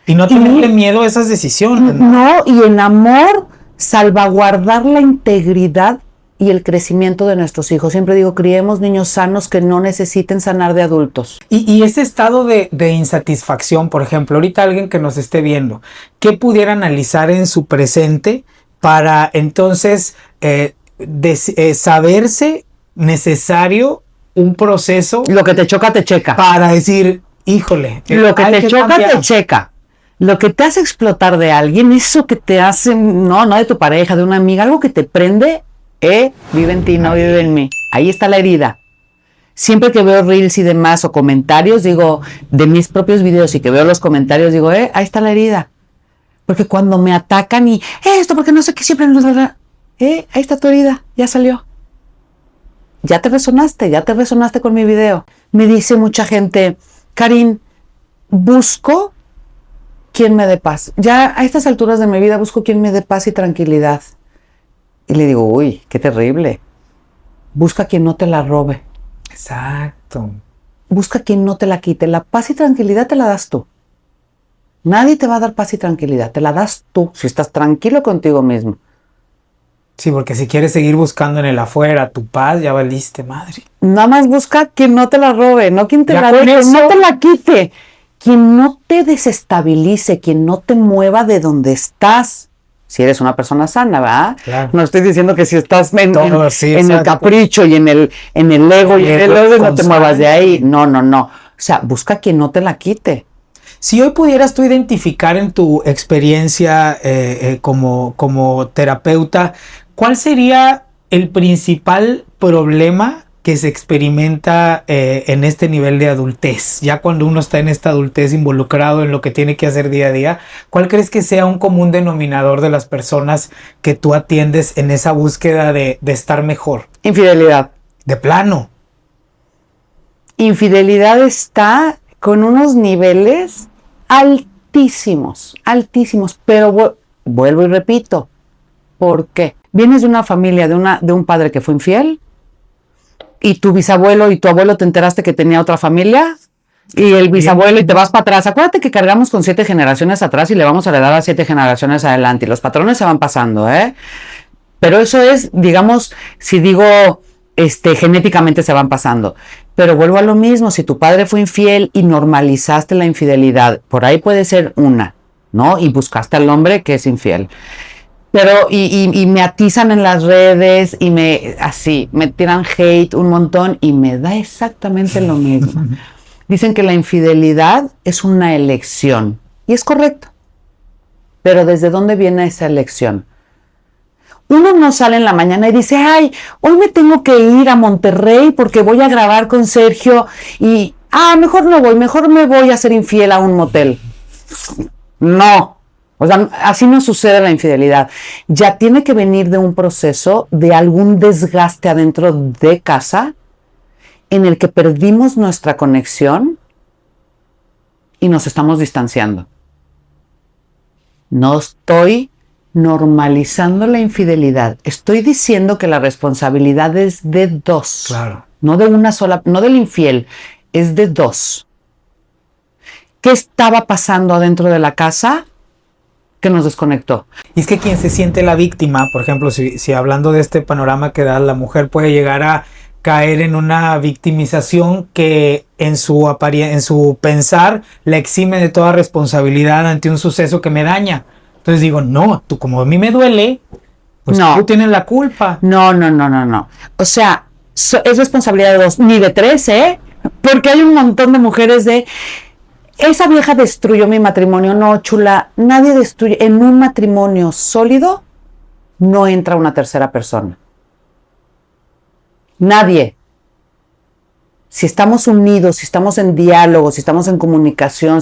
Y no tenerle miedo a esas decisiones. No, y en amor, salvaguardar la integridad y el crecimiento de nuestros hijos. Siempre digo, criemos niños sanos que no necesiten sanar de adultos. Y ese estado de insatisfacción, por ejemplo, ahorita alguien que nos esté viendo, ¿qué pudiera analizar en su presente para entonces saberse necesario un proceso? Lo que te choca, te checa. Para decir, híjole. Lo que te choca, te checa. Lo que te hace explotar de alguien, eso que te hace, no de tu pareja, de una amiga, algo que te prende, vive en ti, no vive en mí. Ahí está la herida. Siempre que veo reels y demás o comentarios, digo, de mis propios videos y que veo los comentarios, digo, ahí está la herida. Porque cuando me atacan y esto, porque no sé qué siempre nos da, ahí está tu herida, ya salió. Ya te resonaste con mi video. Me dice mucha gente, Karin, busco quien me dé paz. Ya a estas alturas de mi vida busco quien me dé paz y tranquilidad. Y le digo, uy, qué terrible. Busca quien no te la robe. Exacto. Busca quien no te la quite. La paz y tranquilidad te la das tú. Nadie te va a dar paz y tranquilidad. Te la das tú, si estás tranquilo contigo mismo. Sí, porque si quieres seguir buscando en el afuera tu paz, ya valiste, madre. Nada más busca quien no te la robe, no quien te la dé, quien no te la quite. Quien no te desestabilice, quien no te mueva de donde estás. Si eres una persona sana, ¿verdad? Claro. No estoy diciendo que si estás en el capricho y en el ego y en el odio no te muevas de ahí. No. O sea, busca quien no te la quite. Si hoy pudieras tú identificar en tu experiencia como terapeuta, ¿cuál sería el principal problema que se experimenta en este nivel de adultez? Ya cuando uno está en esta adultez involucrado en lo que tiene que hacer día a día, ¿cuál crees que sea un común denominador de las personas que tú atiendes en esa búsqueda de estar mejor? Infidelidad. De plano. Infidelidad está con unos niveles altísimos, pero vuelvo y repito, ¿por qué? Vienes de una familia, de un padre que fue infiel, y tu bisabuelo y tu abuelo te enteraste que tenía otra familia, y el bisabuelo y te vas para atrás. Acuérdate que cargamos con 7 generaciones atrás y le vamos a heredar a 7 generaciones adelante, y los patrones se van pasando, Pero eso es, digamos, si digo, genéticamente se van pasando. Pero vuelvo a lo mismo, si tu padre fue infiel y normalizaste la infidelidad, por ahí puede ser una, ¿no? Y buscaste al hombre que es infiel. Pero, y me atizan en las redes y me tiran hate un montón y me da exactamente lo mismo. Dicen que la infidelidad es una elección. Y es correcto. Pero ¿desde dónde viene esa elección? Uno no sale en la mañana y dice, ay, hoy me tengo que ir a Monterrey porque voy a grabar con Sergio y, mejor no voy, mejor me voy a ser infiel a un motel. No. O sea, así no sucede la infidelidad. Ya tiene que venir de un proceso de algún desgaste adentro de casa en el que perdimos nuestra conexión y nos estamos distanciando. No estoy normalizando la infidelidad. Estoy diciendo que la responsabilidad es de dos. Claro. No de una sola, no del infiel, es de dos. ¿Qué estaba pasando adentro de la casa que nos desconectó? Y es que quien se siente la víctima, por ejemplo, si hablando de este panorama que da, la mujer puede llegar a caer en una victimización que en su pensar la exime de toda responsabilidad ante un suceso que me daña. Entonces digo, no, tú como a mí me duele, pues no, tú tienes la culpa. No. O sea, es responsabilidad de dos, ni de tres, ¿eh? Porque hay un montón de mujeres de... Esa vieja destruyó mi matrimonio. No, chula, nadie destruye. En un matrimonio sólido no entra una tercera persona. Nadie. Si estamos unidos, si estamos en diálogo, si estamos en comunicación,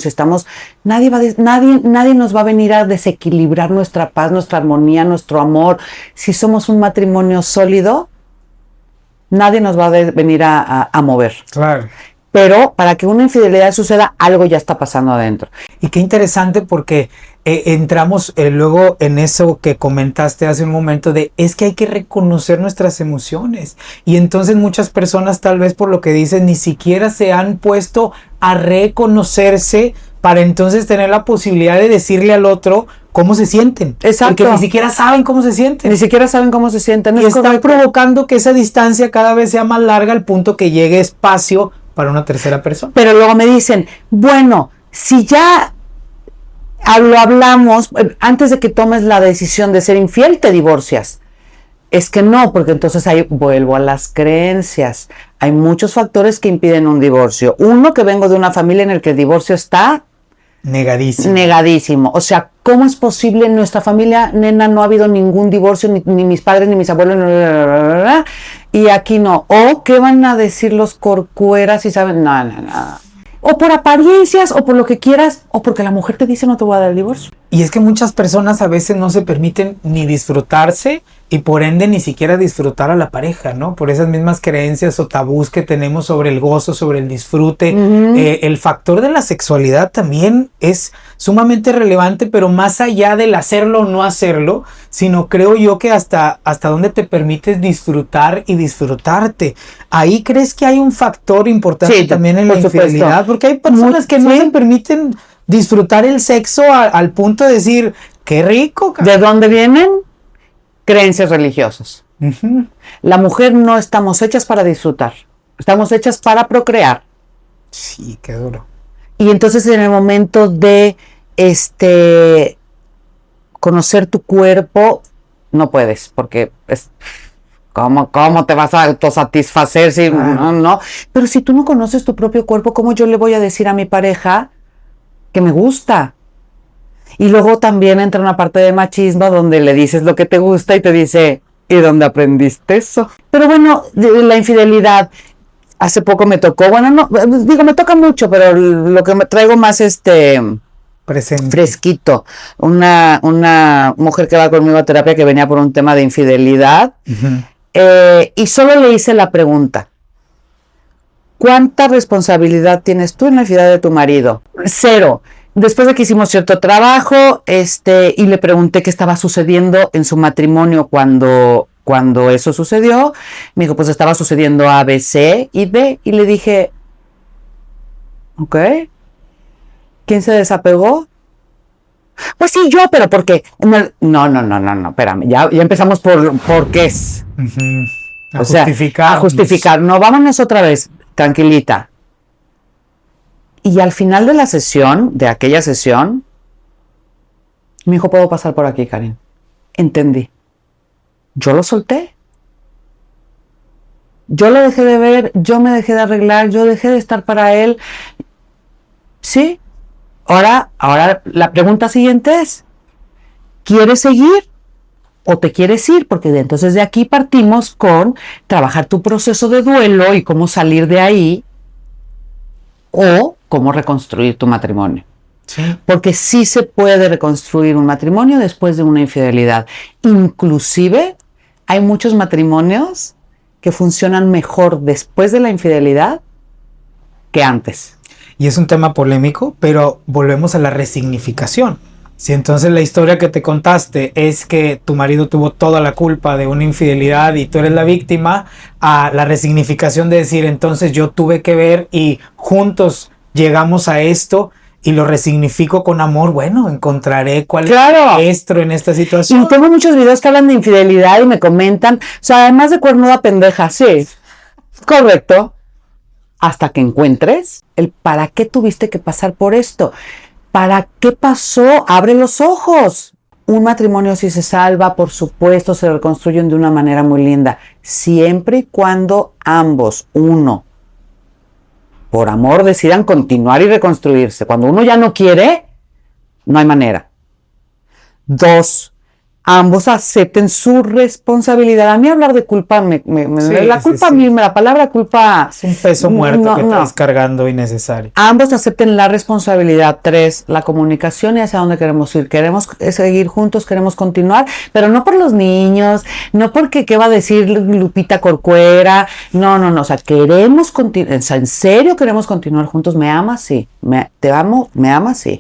nadie nos va a venir a desequilibrar nuestra paz, nuestra armonía, nuestro amor. Si somos un matrimonio sólido, nadie nos va a venir a mover. Claro. Pero para que una infidelidad suceda, algo ya está pasando adentro. Y qué interesante porque entramos luego en eso que comentaste hace un momento de es que hay que reconocer nuestras emociones. Y entonces muchas personas tal vez por lo que dicen ni siquiera se han puesto a reconocerse para entonces tener la posibilidad de decirle al otro cómo se sienten. Exacto. Porque ni siquiera saben cómo se sienten. Ni siquiera saben cómo se sienten. Y están provocando que esa distancia cada vez sea más larga al punto que llegue espacio para una tercera persona. Pero luego me dicen, bueno, si ya lo hablamos, antes de que tomes la decisión de ser infiel, te divorcias. Es que no, porque entonces ahí vuelvo a las creencias. Hay muchos factores que impiden un divorcio. Uno, que vengo de una familia en la que el divorcio está negadísimo. O sea, ¿cómo es posible en nuestra familia, nena, no ha habido ningún divorcio, ni mis padres, ni mis abuelos, y aquí no? ¿O qué van a decir los corcueras si saben? No. O por apariencias, o por lo que quieras, o porque la mujer te dice no te voy a dar el divorcio. Y es que muchas personas a veces no se permiten ni disfrutarse y por ende ni siquiera disfrutar a la pareja, ¿no? Por esas mismas creencias o tabús que tenemos sobre el gozo, sobre el disfrute. El factor de la sexualidad también es sumamente relevante, pero más allá del hacerlo o no hacerlo, sino creo yo que hasta dónde te permites disfrutar y disfrutarte. ¿Ahí crees que hay un factor importante también en la infidelidad? Porque hay personas que no se permiten disfrutar el sexo al punto de decir, qué rico. ¿De dónde vienen? Creencias religiosas. La mujer no estamos hechas para disfrutar, estamos hechas para procrear. Sí, qué duro. Y entonces en el momento de conocer tu cuerpo, no puedes, porque es ¿cómo te vas a autosatisfacer si no? Pero si tú no conoces tu propio cuerpo, ¿cómo yo le voy a decir a mi pareja que me gusta? Y luego también entra una parte de machismo donde le dices lo que te gusta y te dice, ¿y dónde aprendiste eso? Pero bueno, la infidelidad, hace poco me tocó, me toca mucho, pero lo que me traigo más presente, fresquito. Una mujer que va conmigo a terapia que venía por un tema de infidelidad, y solo le hice la pregunta, ¿cuánta responsabilidad tienes tú en la infidelidad de tu marido? 0. Después de que hicimos cierto trabajo, y le pregunté qué estaba sucediendo en su matrimonio cuando eso sucedió, me dijo, pues estaba sucediendo A, B, C y D, y le dije, ¿ok? ¿Quién se desapegó? Pues sí, yo, pero ¿por qué? No, espérame, ya empezamos por qué es. A justificar. No, vámonos otra vez, tranquilita. Y al final de aquella sesión, me dijo, ¿puedo pasar por aquí, Karen? Entendí. Yo lo solté. Yo lo dejé de ver, yo me dejé de arreglar, yo dejé de estar para él. Sí. Ahora la pregunta siguiente es, ¿quieres seguir o te quieres ir? Porque entonces de aquí partimos con trabajar tu proceso de duelo y cómo salir de ahí, o cómo reconstruir tu matrimonio. Sí. Porque sí se puede reconstruir un matrimonio después de una infidelidad. Inclusive hay muchos matrimonios que funcionan mejor después de la infidelidad que antes. Y es un tema polémico, pero volvemos a la resignificación. Si entonces la historia que te contaste es que tu marido tuvo toda la culpa de una infidelidad y tú eres la víctima, a la resignificación de decir, entonces yo tuve que ver y juntos llegamos a esto y lo resignifico con amor, bueno, encontraré cuál es el maestro en esta situación. Y tengo muchos videos que hablan de infidelidad y me comentan, o sea, además de cuernuda pendeja, sí, correcto, hasta que encuentres el para qué tuviste que pasar por esto. ¿Para qué pasó? Abre los ojos. Un matrimonio sí se salva, por supuesto, se reconstruyen de una manera muy linda, siempre y cuando ambos, uno, por amor decidan continuar y reconstruirse. Cuando uno ya no quiere, no hay manera. 2, ambos acepten su responsabilidad. A mí hablar de culpa, la culpa a mí, la palabra culpa... Es un peso muerto que estás cargando innecesario. Ambos acepten la responsabilidad. 3, la comunicación y hacia dónde queremos ir. Queremos seguir juntos, queremos continuar, pero no por los niños, no porque qué va a decir Lupita Corcuera, no, o sea, queremos continuar, o sea, en serio queremos continuar juntos. ¿Me amas? Sí. ¿Te amo? ¿Me amas? Sí.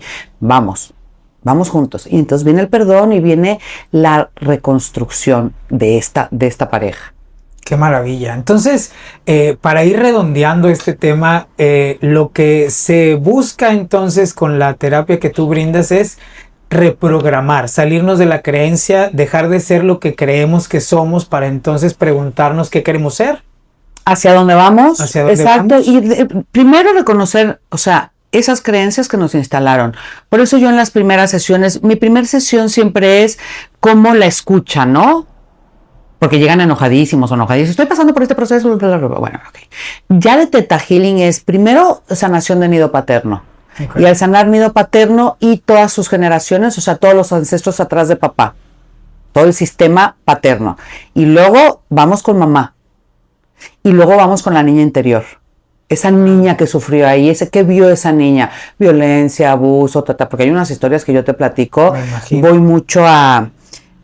Vamos juntos. Y entonces viene el perdón y viene la reconstrucción de esta pareja. Qué maravilla. Entonces, para ir redondeando este tema, lo que se busca entonces con la terapia que tú brindas es reprogramar, salirnos de la creencia, dejar de ser lo que creemos que somos para entonces preguntarnos qué queremos ser. ¿Hacia dónde vamos? ¿Hacia dónde Exacto. vamos? Y primero reconocer, o sea, esas creencias que nos instalaron. Por eso yo en las primeras sesiones, mi primera sesión siempre es cómo la escucha, ¿no? Porque llegan enojadísimos o enojadísimos. Estoy pasando por este proceso. Bueno, ok. Ya de Theta Healing es primero sanación de nido paterno. Okay. Y al sanar nido paterno y todas sus generaciones, o sea, todos los ancestros atrás de papá. Todo el sistema paterno. Y luego vamos con mamá. Y luego vamos con la niña interior. Esa niña que sufrió ahí, ¿qué vio esa niña? Violencia, abuso, porque hay unas historias que yo te platico. Voy mucho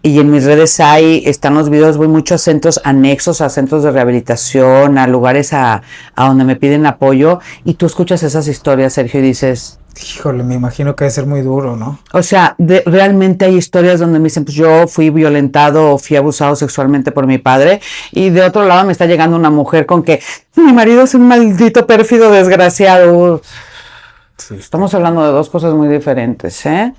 y en mis redes están los videos, voy mucho a centros anexos, a centros de rehabilitación, a lugares a donde me piden apoyo, y tú escuchas esas historias, Sergio, y dices... Híjole, me imagino que debe ser muy duro, ¿no? O sea, realmente hay historias donde me dicen, pues yo fui violentado o fui abusado sexualmente por mi padre, y de otro lado me está llegando una mujer con que mi marido es un maldito pérfido desgraciado. Sí. Estamos hablando de dos cosas muy diferentes, ¿eh?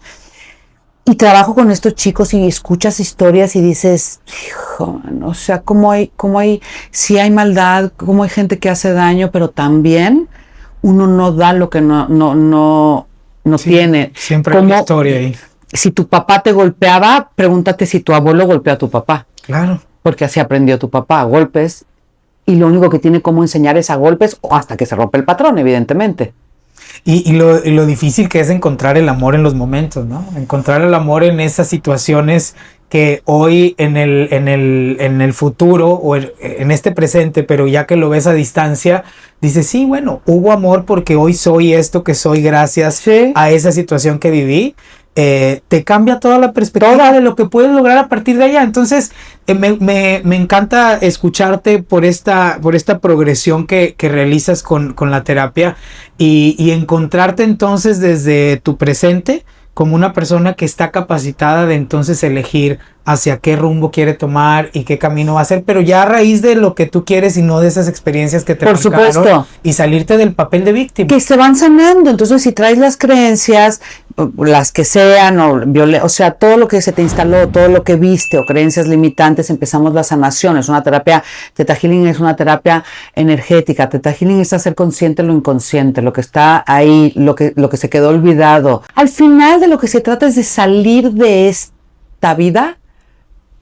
Y trabajo con estos chicos y escuchas historias y dices, hijo, o sea, sí hay maldad, cómo hay gente que hace daño, pero también uno no da lo que no sí, tiene. Siempre hay una historia ahí. Si tu papá te golpeaba, pregúntate si tu abuelo golpeó a tu papá. Claro. Porque así aprendió tu papá, a golpes. Y lo único que tiene como enseñar es a golpes, o hasta que se rompe el patrón, evidentemente. Y lo difícil que es encontrar el amor en los momentos, ¿no? Encontrar el amor en esas situaciones que hoy en el futuro o en este presente, pero ya que lo ves a distancia, dices, sí, bueno, hubo amor porque hoy soy esto que soy gracias a esa situación que viví. Te cambia toda la perspectiva de lo que puedes lograr a partir de allá. Entonces me encanta escucharte por esta progresión que realizas con la terapia y encontrarte entonces desde tu presente como una persona que está capacitada de entonces elegir hacia qué rumbo quiere tomar y qué camino va a hacer, pero ya a raíz de lo que tú quieres y no de esas experiencias que te marcaron. Por supuesto. Y salirte del papel de víctima. Que se van sanando. Entonces, si traes las creencias, las que sean, o sea, todo lo que se te instaló, todo lo que viste o creencias limitantes, empezamos la sanación. Es una terapia, Theta Healing es una terapia energética. Theta Healing es hacer consciente lo inconsciente, lo que está ahí, lo que se quedó olvidado. Al final de lo que se trata es de salir de esta vida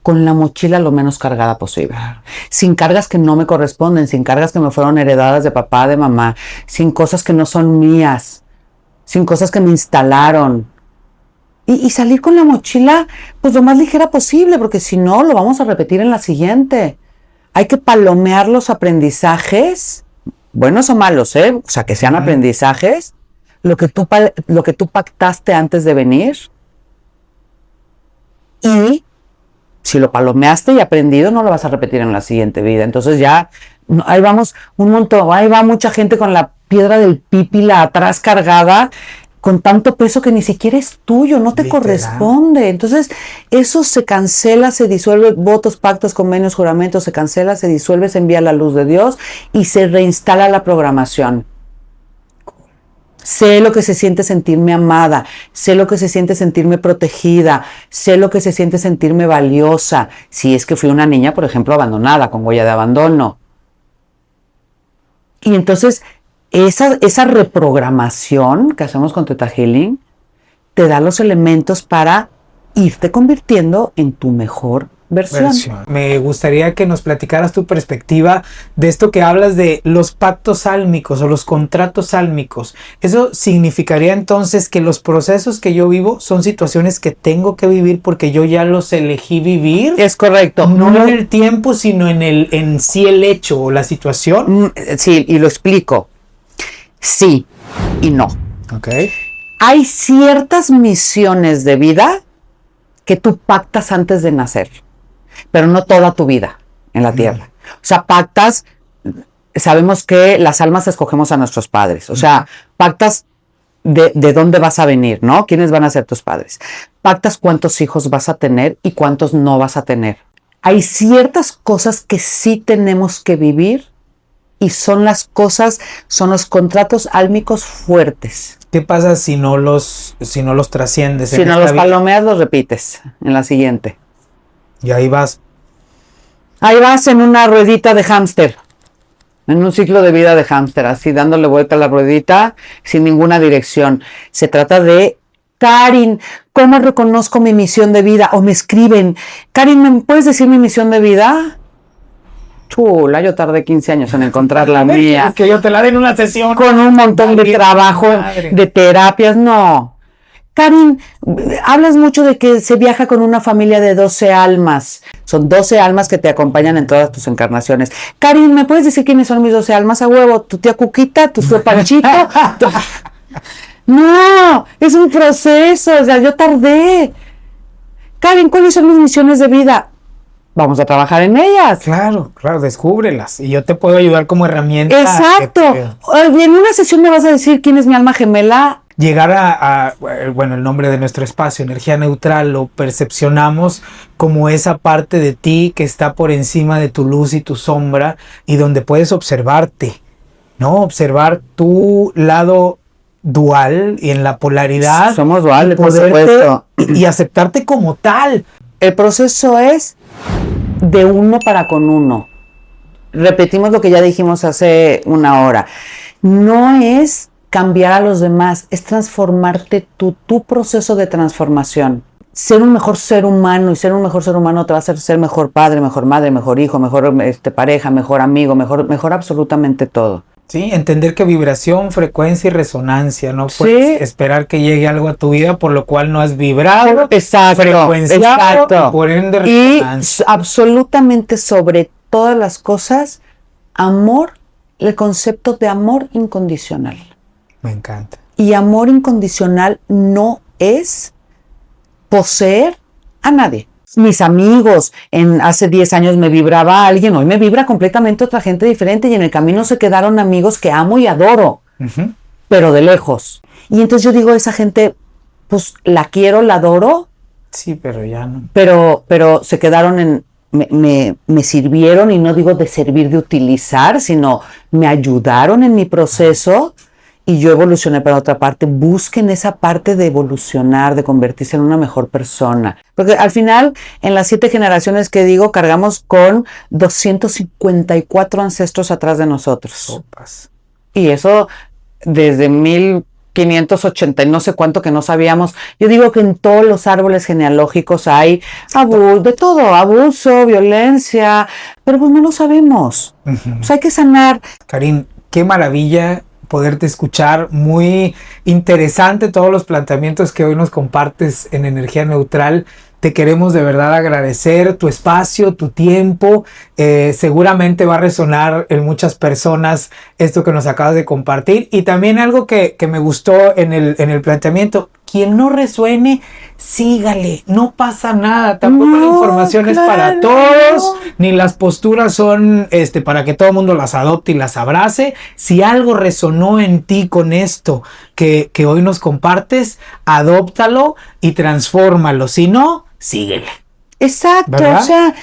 con la mochila lo menos cargada posible, sin cargas que no me corresponden, sin cargas que me fueron heredadas de papá, de mamá, sin cosas que no son mías, sin cosas que me instalaron, y salir con la mochila pues lo más ligera posible, porque si no lo vamos a repetir en la siguiente. Hay que palomear los aprendizajes, buenos o malos, o sea, que sean aprendizajes, lo que tú pactaste antes de venir. Y si lo palomeaste y aprendido, no lo vas a repetir en la siguiente vida. Entonces ya, ahí vamos un montón, ahí va mucha gente con la piedra del pípila atrás cargada, con tanto peso que ni siquiera es tuyo, no te corresponde. Entonces, eso se cancela, se disuelve, votos, pactos, convenios, juramentos, se cancela, se disuelve, se envía la luz de Dios y se reinstala la programación. Sé lo que se siente sentirme amada, sé lo que se siente sentirme protegida, sé lo que se siente sentirme valiosa, si es que fui una niña, por ejemplo, abandonada, con huella de abandono. Y entonces, esa reprogramación que hacemos con Theta Healing te da los elementos para irte convirtiendo en tu mejor versión. Me gustaría que nos platicaras tu perspectiva de esto que hablas de los pactos álmicos o los contratos álmicos. ¿Eso significaría entonces que los procesos que yo vivo son situaciones que tengo que vivir porque yo ya los elegí vivir? Es correcto. No en el tiempo, sino en sí el hecho o la situación. Sí, y lo explico. Sí y no. Okay. Hay ciertas misiones de vida que tú pactas antes de nacer, pero no toda tu vida en la tierra. O sea, pactas, sabemos que las almas escogemos a nuestros padres. O sea, pactas de dónde vas a venir, ¿no? ¿Quiénes van a ser tus padres? Pactas cuántos hijos vas a tener y cuántos no vas a tener. Hay ciertas cosas que sí tenemos que vivir y son los contratos álmicos fuertes. ¿Qué pasa si no los trasciendes? Si no los palomeas, los repites en la siguiente. Y ahí vas. Ahí vas en una ruedita de hámster, en un ciclo de vida de hámster, así dándole vuelta a la ruedita sin ninguna dirección. Se trata de, Karin, ¿cómo reconozco mi misión de vida? O me escriben, Karin, ¿me puedes decir mi misión de vida? Chula, yo tardé 15 años en encontrar la mía. Es que yo te la den una sesión. Con un montón de trabajo, de terapias, no. Karin, hablas mucho de que se viaja con una familia de 12 almas. Son 12 almas que te acompañan en todas tus encarnaciones. Karin, ¿me puedes decir quiénes son mis 12 almas? A huevo, tu tía Cuquita, tu tío Panchito. No, es un proceso, o sea, yo tardé. Karin, ¿cuáles son mis misiones de vida? Vamos a trabajar en ellas. Claro, descúbrelas. Y yo te puedo ayudar como herramienta. Exacto. En una sesión me vas a decir quién es mi alma gemela. Llegar el nombre de nuestro espacio, energía neutral, lo percepcionamos como esa parte de ti que está por encima de tu luz y tu sombra y donde puedes observarte, ¿no? Observar tu lado dual y en la polaridad. Somos duales, por supuesto. Y aceptarte como tal. El proceso es de uno para con uno. Repetimos lo que ya dijimos hace una hora. No es cambiar a los demás, es transformarte tú, tu proceso de transformación. Ser un mejor ser humano, y ser un mejor ser humano te va a hacer ser mejor padre, mejor madre, mejor hijo, mejor pareja, mejor amigo, mejor absolutamente todo. Sí, entender que vibración, frecuencia y resonancia, no puedes esperar que llegue algo a tu vida por lo cual no has vibrado, frecuenciado, y por ende resonancia. Y absolutamente sobre todas las cosas, amor, el concepto de amor incondicional. Me encanta. Y amor incondicional no es poseer a nadie. Mis amigos, hace 10 años me vibraba alguien, hoy me vibra completamente otra gente diferente y en el camino se quedaron amigos que amo y adoro, pero de lejos. Y entonces yo digo, esa gente, pues la quiero, la adoro. Sí, pero ya no. Pero se quedaron me sirvieron, y no digo de servir, de utilizar, sino me ayudaron en mi proceso. Y yo evolucioné para otra parte. Busquen esa parte de evolucionar, de convertirse en una mejor persona. Porque al final, en las 7 generaciones que digo, cargamos con 254 ancestros atrás de nosotros. Sopas. Y eso desde 1580 y no sé cuánto que no sabíamos. Yo digo que en todos los árboles genealógicos hay de todo, abuso, violencia, pero pues no lo sabemos. Pues hay que sanar. Karin, qué maravilla poderte escuchar, muy interesante todos los planteamientos que hoy nos compartes en Energía Neutral. te queremos de verdad agradecer tu espacio, tu tiempo. Seguramente va a resonar en muchas personas esto que nos acabas de compartir. Y también algo que me gustó en el planteamiento: quien no resuene, sígale, no pasa nada. Tampoco la información es para todos, ni las posturas son para que todo el mundo las adopte y las abrace. Si algo resonó en ti con esto que hoy nos compartes, adóptalo y transfórmalo. Si no, síguele. Exacto, ¿verdad? o sea,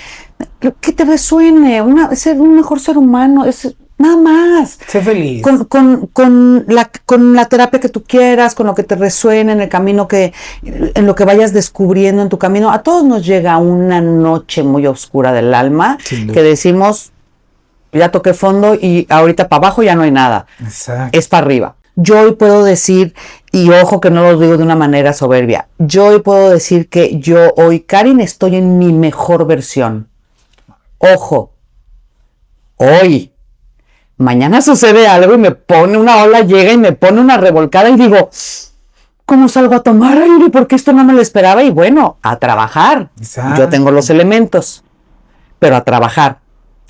que te resuene, ser un mejor ser humano, es nada más. Sé feliz. Con la terapia que tú quieras, con lo que te resuene en el camino, en lo que vayas descubriendo en tu camino. A todos nos llega una noche muy oscura del alma que decimos, ya toqué fondo y ahorita para abajo ya no hay nada. Exacto. Es para arriba. Yo hoy puedo decir, y ojo que no lo digo de una manera soberbia, yo hoy puedo decir que yo hoy, Karin, estoy en mi mejor versión. Ojo, hoy. Mañana sucede algo y me pone una ola, llega y me pone una revolcada y digo, ¿cómo salgo a tomar aire? Porque esto no me lo esperaba. Y bueno, a trabajar. Exacto. Yo tengo los elementos, pero a trabajar.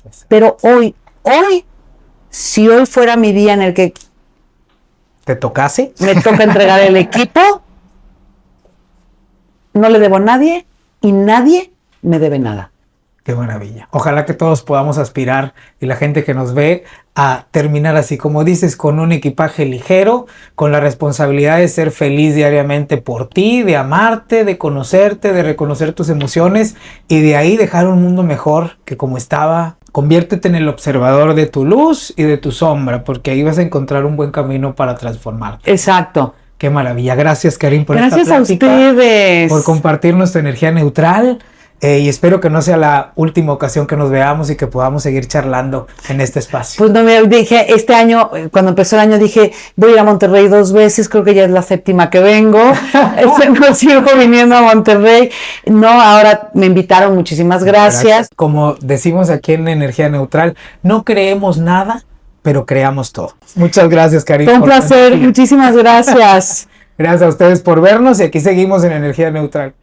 Exacto. Pero hoy, si hoy fuera mi día en el que ¿te tocase? me toca entregar el equipo, no le debo a nadie y nadie me debe nada. Qué maravilla. Ojalá que todos podamos aspirar, y la gente que nos ve, a terminar así, como dices, con un equipaje ligero, con la responsabilidad de ser feliz diariamente por ti, de amarte, de conocerte, de reconocer tus emociones, y de ahí dejar un mundo mejor que como estaba. Conviértete en el observador de tu luz y de tu sombra, porque ahí vas a encontrar un buen camino para transformarte. Exacto. Qué maravilla. Gracias, Karin, por esta plática. Gracias a ustedes. Por compartirnos tu energía neutral. Y espero que no sea la última ocasión que nos veamos y que podamos seguir charlando en este espacio. Pues no, me dije, este año, cuando empezó el año, dije, voy a ir a Monterrey 2 veces, creo que ya es la 7ª que vengo. No sigo viniendo a Monterrey. No, ahora me invitaron, muchísimas gracias. Como decimos aquí en Energía Neutral, no creemos nada, pero creamos todo. Muchas gracias, Karin. Fue un placer, muchísimas gracias. Gracias a ustedes por vernos y aquí seguimos en Energía Neutral.